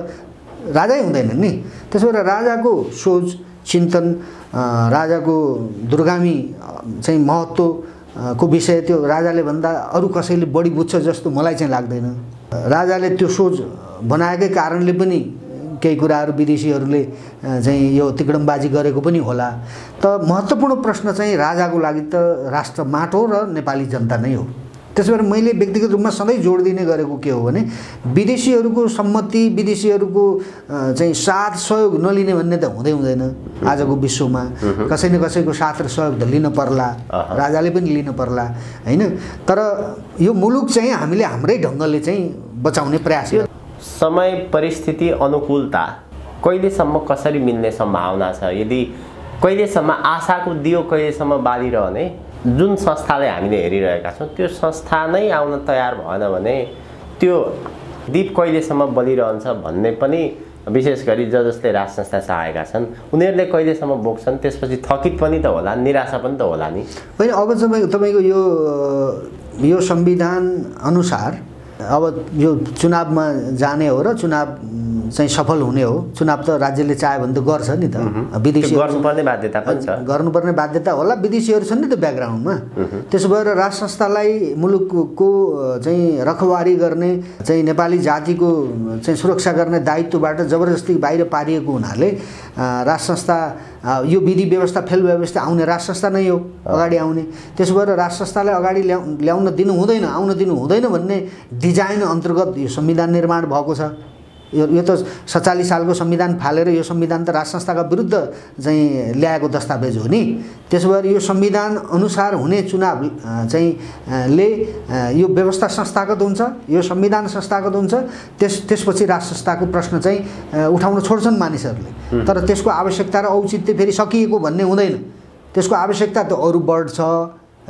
राजै हुँदैन नि। त्यसो भएर राजाको सोच चिन्तन, राजाको दूरगामी चाहिँ महत्त्वको विषय त्यो राजाले भन्दा अरू कसैले बढी बुझ्छ जस्तो मलाई चाहिँ लाग्दैन। राजाले त्यो सोच बनाएकै कारणले पनि केही कुराहरू विदेशीहरूले चाहिँ यो तिकडमबाजी गरेको पनि होला। त महत्त्वपूर्ण प्रश्न चाहिँ राजाको लागि त राष्ट्र माटो र नेपाली जनता नै हो। त्यसो भएर मैले व्यक्तिगत रूपमा सधैँ जोड दिने गरेको के हो भने विदेशीहरूको सम्मति, विदेशीहरूको चाहिँ साथ सहयोग नलिने भन्ने त हुँदैन। आजको विश्वमा कसै न कसैको साथ र सहयोग त लिन पर्ला, राजाले पनि लिन पर्ला हैन। तर यो मुलुक चाहिँ हामीले हाम्रै ढङ्गले चाहिँ बचाउने प्रयास गर्छौँ। समय परिस्थिति अनुकूलता कहिलेसम्म कसरी मिल्ने सम्भावना छ? यदि कहिलेसम्म आशाको दियो कहिलेसम्म बालिरहने, जुन संस्थालाई हामीले हेरिरहेका छौँ त्यो संस्था नै आउन तयार भएन भने त्यो दीप कहिलेसम्म बलिरहन्छ भन्ने पनि विशेष गरी जसले राज संस्था चाहेका छन् उनीहरूले कहिलेसम्म बोक्छन्, त्यसपछि थकित पनि त होला, निराशा पनि त होला नि। होइन, अब तपाईँको यो संविधान अनुसार अब यो चुनावमा जाने हो र चुनाव चाहिँ सफल हुने हो। चुनाव त राज्यले चाह्यो भने त गर्छ नि त, विदेशी गर्नुपर्ने बाध्यता पनि छ, गर्नुपर्ने बाध्यता होला, विदेशीहरू छन् नि त ब्याकग्राउन्डमा। त्यसो भएर राज संस्थालाई मुलुकको चाहिँ रखवारी गर्ने, चाहिँ नेपाली जातिको चाहिँ सुरक्षा गर्ने दायित्वबाट जबरजस्ती बाहिर पारिएको हुनाले राज संस्था यो विधि व्यवस्था फेल व्यवस्था आउने राज संस्था नै हो अगाडि आउने। त्यसो भएर राज संस्थालाई अगाडि ल्याउन दिनु हुँदैन, आउन दिनु हुँदैन भन्ने डिजाइन अन्तर्गत यो संविधान निर्माण भएको छ। यो त 47 सालको संविधान फालेर यो संविधान त राज संस्थाका विरुद्ध चाहिँ ल्याएको दस्तावेज हो नि। त्यसो भएर यो संविधान अनुसार हुने चुनाव चाहिँ ले यो व्यवस्था संस्थागत हुन्छ, यो संविधान संस्थागत हुन्छ। त्यसपछि राज संस्थाको प्रश्न चाहिँ उठाउन छोड्छन् मानिसहरूले। तर त्यसको आवश्यकता र औचित्य फेरि सकिएको भन्ने हुँदैन। त्यसको आवश्यकता त अरू बढ्छ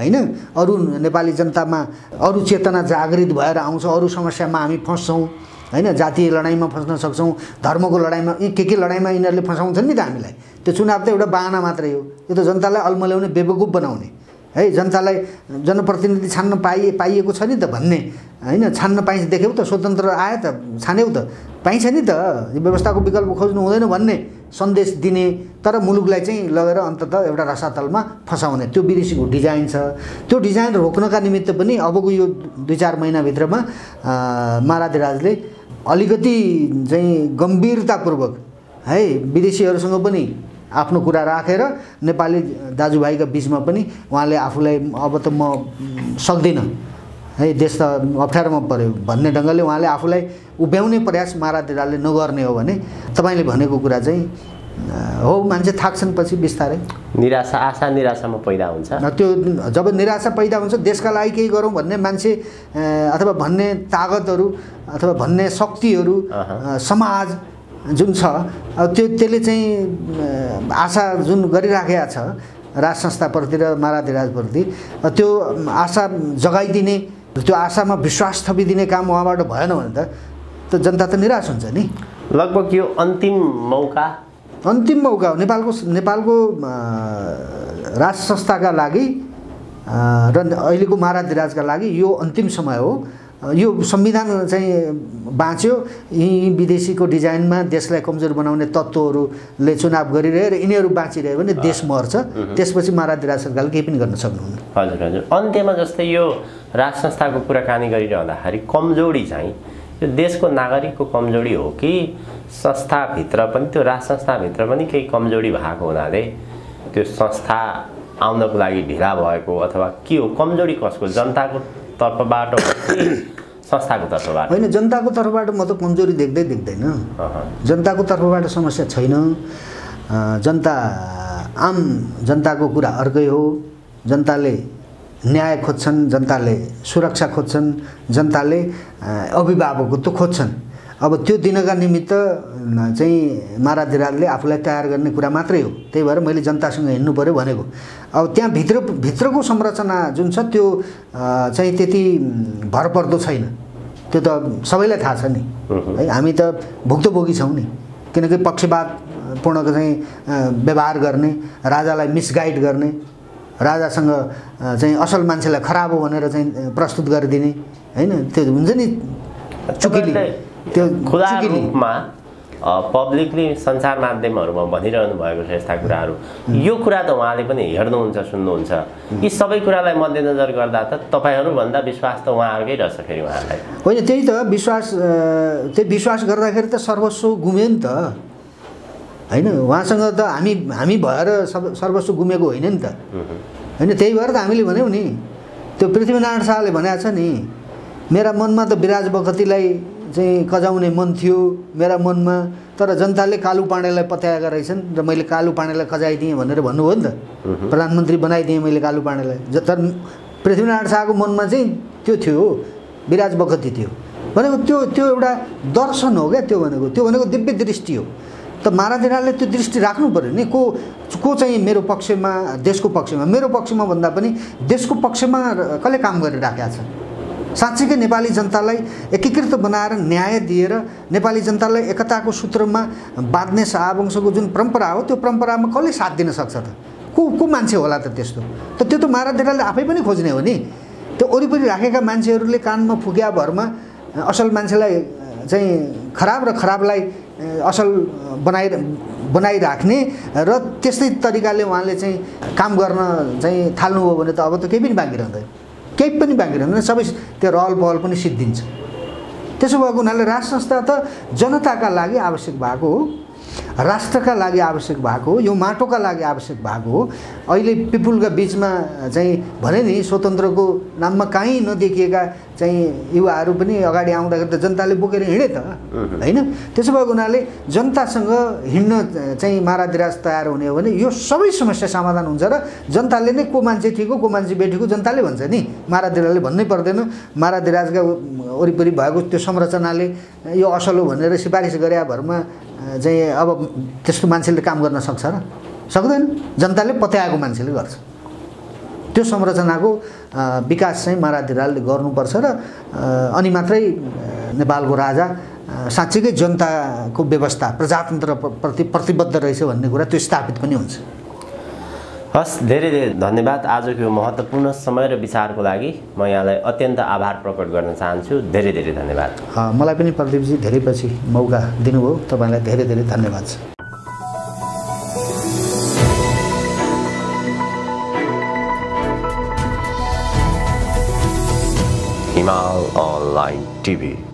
हैन, अरू नेपाली जनतामा अरू चेतना जागृत भएर आउँछ, अरू समस्यामा हामी फस्छौँ हैन, जातीय लडाइँमा फस्न सक्छौँ, धर्मको लडाइँमा के लडाइँमा यिनीहरूले फसाउँछन् नि त हामीलाई। त्यो चुनाव त एउटा बाहना मात्रै हो, यो त जनतालाई अल्मल्याउने, बेवकुफ बनाउने है। जनतालाई जनप्रतिनिधि छान्न पाइएको छ नि त भन्ने हैन, छान्न पाइन्छ देख्यौ त, स्वतन्त्र आयो त छान्यौ त, पाइन्छ नि त, यो व्यवस्थाको विकल्प खोज्नु हुँदैन भन्ने सन्देश दिने, तर मुलुकलाई चाहिँ लगेर अन्ततः एउटा रसातलमा फसाउने त्यो विदेशीको डिजाइन छ। त्यो डिजाइन रोक्नका निमित्त पनि अबको यो 2-4 महिनाभित्रमा महाराधिराजले अलिकति चाहिँ गम्भीरतापूर्वक है विदेशीहरूसँग पनि आफ्नो कुरा राखेर नेपाली दाजुभाइका बिचमा पनि उहाँले आफूलाई अब त म सक्दिनँ है, देश त अप्ठ्यारोमा पर्यो भन्ने ढङ्गले उहाँले आफूलाई उभ्याउने प्रयास महाराधिराजले नगर्ने हो भने तपाईँले भनेको कुरा चाहिँ हो, मान्छे थाक्छन् पछि बिस्तारै, निराशा आशा निराशामा पैदा हुन्छ। त्यो जब निराशा पैदा हुन्छ देशका लागि केही गरौँ भन्ने मान्छे अथवा भन्ने तागतहरू अथवा भन्ने शक्तिहरू समाज जुन छ त्यसले चाहिँ आशा जुन गरिराखेका छ राज संस्थाप्रति र महाराधिराजप्रति, त्यो आशा जगाइदिने, त्यो आशामा विश्वास थपिदिने काम उहाँबाट भएन भने त जनता त निराश हुन्छ नि। लगभग यो अन्तिम मौका हो नेपालको राज संस्थाका लागि र अहिलेको महाराधिराजका लागि यो अन्तिम समय हो। यो संविधान चाहिँ बाँच्यो, यी विदेशीको डिजाइनमा देशलाई कमजोर बनाउने तत्त्वहरूले चुनाव गरिरहे र यिनीहरू बाँचिरह्यो भने देश मर्छ। त्यसपछि महाराधिराज सरकारले केही पनि गर्न सक्नुहुन्न। हजुर, अन्त्यमा जस्तै यो राज संस्थाको कुराकानी गरिरहँदाखेरि कमजोरी चाहिँ यो देशको नागरिकको कमजोरी हो कि संस्थाभित्र पनि, त्यो राज संस्थाभित्र पनि केही कमजोरी भएको हुनाले त्यो संस्था आउनको लागि ढिला भएको, अथवा के हो कमजोरी? कसको, जनताको तर्फबाट संस्थाको तर्फबाट? होइन, जनताको तर्फबाट म त कमजोरी देख्दैन। जनताको तर्फबाट समस्या छैन। जनता आम जनताको कुरा अर्कै हो। जनताले न्याय खोज्छन्, जनताले सुरक्षा खोज्छन्, जनताले अभिभावकत्व खोज्छन्। अब त्यो दिनका निमित्त चाहिँ महाराज आफूलाई तयार गर्ने कुरा मात्रै हो। त्यही भएर मैले जनतासँग हिँड्नु पर्यो भनेको। अब त्यहाँ भित्रको संरचना जुन छ त्यो चाहिँ त्यति भरपर्दो छैन। त्यो त सबैलाई थाहा छ नि है। हामी त भुक्तभोगी छौँ नि, किनकि पक्षपातपूर्ण चाहिँ व्यवहार गर्ने, राजालाई मिसगाइड गर्ने, राजासँग चाहिँ असल मान्छेलाई खराब हो भनेर चाहिँ प्रस्तुत गरिदिने हैन, त्यो हुन्छ नि चुकिली। त्यो खुला रूपमा पब्लिकली सञ्चार माध्यमहरूमा भनिरहनु भएको छ यस्ता कुराहरू। यो कुरा त उहाँले पनि हेर्नुहुन्छ, सुन्नुहुन्छ। यी सबै कुरालाई मध्यनजर गर्दा त तपाईँहरूभन्दा विश्वास त उहाँहरूकै रहेछ फेरि उहाँलाई। होइन, त्यही त विश्वास गर्दाखेरि त सर्वस्व गुम्यो नि त हैन। उहाँसँग त हामी भएर सर्वस्व गुमेको होइन नि त हैन। त्यही भएर त हामीले भन्यौँ नि, त्यो पृथ्वीनारायण शाहले भनेको छ नि, मेरा मनमा त विराज बखतीलाई चाहिँ कजाउने मन थियो मेरा मनमा, तर जनताले कालु पाण्डेलाई पत्याएका रहेछन् र मैले कालु पाण्डेलाई कजाइदिएँ भनेर भन्नुभयो नि त। प्रधानमन्त्री बनाइदिएँ मैले कालु पाण्डेलाई। तर पृथ्वीनारायण शाहको मनमा चाहिँ त्यो थियो, विराज बखती थियो भनेको। त्यो एउटा दर्शन हो क्या। त्यो भनेको दिव्य दृष्टि हो। त महाराज त्यो दृष्टि राख्नु पर्यो नि। को चाहिँ मेरो पक्षमा, देशको पक्षमा, मेरो पक्षमा भन्दा पनि देशको पक्षमा कसले काम गरिराखेका छ। साँच्चीकै नेपाली जनतालाई एकीकृत बनाएर न्याय दिएर नेपाली जनतालाई एकताको सूत्रमा बाँध्ने शाहवंशको जुन परम्परा हो, त्यो परम्परामा कसले साथ दिन सक्छ त? को मान्छे होला त त्यस्तो? त त्यो त महाराज आफै पनि खोज्ने हो नि। त्यो वरिपरि राखेका मान्छेहरूले कानमा फुक्या भरमा असल मान्छेलाई चाहिँ खराब र खराबलाई असल बनाइराख्ने र त्यस्तै तरिकाले उहाँले चाहिँ काम गर्न चाहिँ थाल्नुभयो भने त अब त केही पनि बाँकी रहँदैन, सबै त्यो रहल पहल पनि सिद्धिन्छ। त्यसो भएको हुनाले राज संस्था त जनताका लागि आवश्यक भएको हो, राष्ट्रका लागि आवश्यक भएको हो, यो माटोका लागि आवश्यक भएको हो। अहिले पिपुलका बिचमा चाहिँ भने नि स्वतन्त्रको नाममा कहीँ नदेखिएका चाहिँ युवाहरू पनि अगाडि आउँदाखेरि त जनताले बोकेर हिँडे त हैन। त्यसो भएको हुनाले जनतासँग हिँड्न चाहिँ महाराज तयार हुने हो भने यो सबै समस्या समाधान हुन्छ र जनताले नै को मान्छे ठिक हो, को मान्छे बेठिक हो जनताले भन्छ नि। महाराजले भन्नै पर्दैन। महाराजका वरिपरि भएको त्यो संरचनाले यो असल हो भनेर सिफारिस गरे भरमा चाहिँ अब त्यस्तो मान्छेले काम गर्न सक्छ र? सक्दैन। जनताले पत्याएको मान्छेले गर्छ। त्यो संरचनाको विकास चाहिँ महाराज गर्नुपर्छ र अनि मात्रै नेपालको राजा साँच्चीकै जनताको व्यवस्था प्रजातन्त्र प्रति प्रतिबद्ध रहेछ भन्ने कुरा त्यो स्थापित पनि हुन्छ। हस्, धेरै धेरै धन्यवाद आजको यो महत्त्वपूर्ण समय र विचारको लागि। म यहाँलाई अत्यन्त आभार प्रकट गर्न चाहन्छु। धेरै धेरै धन्यवाद। मलाई पनि प्रदीपजी धेरै पछि मौका दिनुभयो, तपाईँलाई धेरै धेरै धन्यवाद छ। हिमाल अनलाइन टिभी।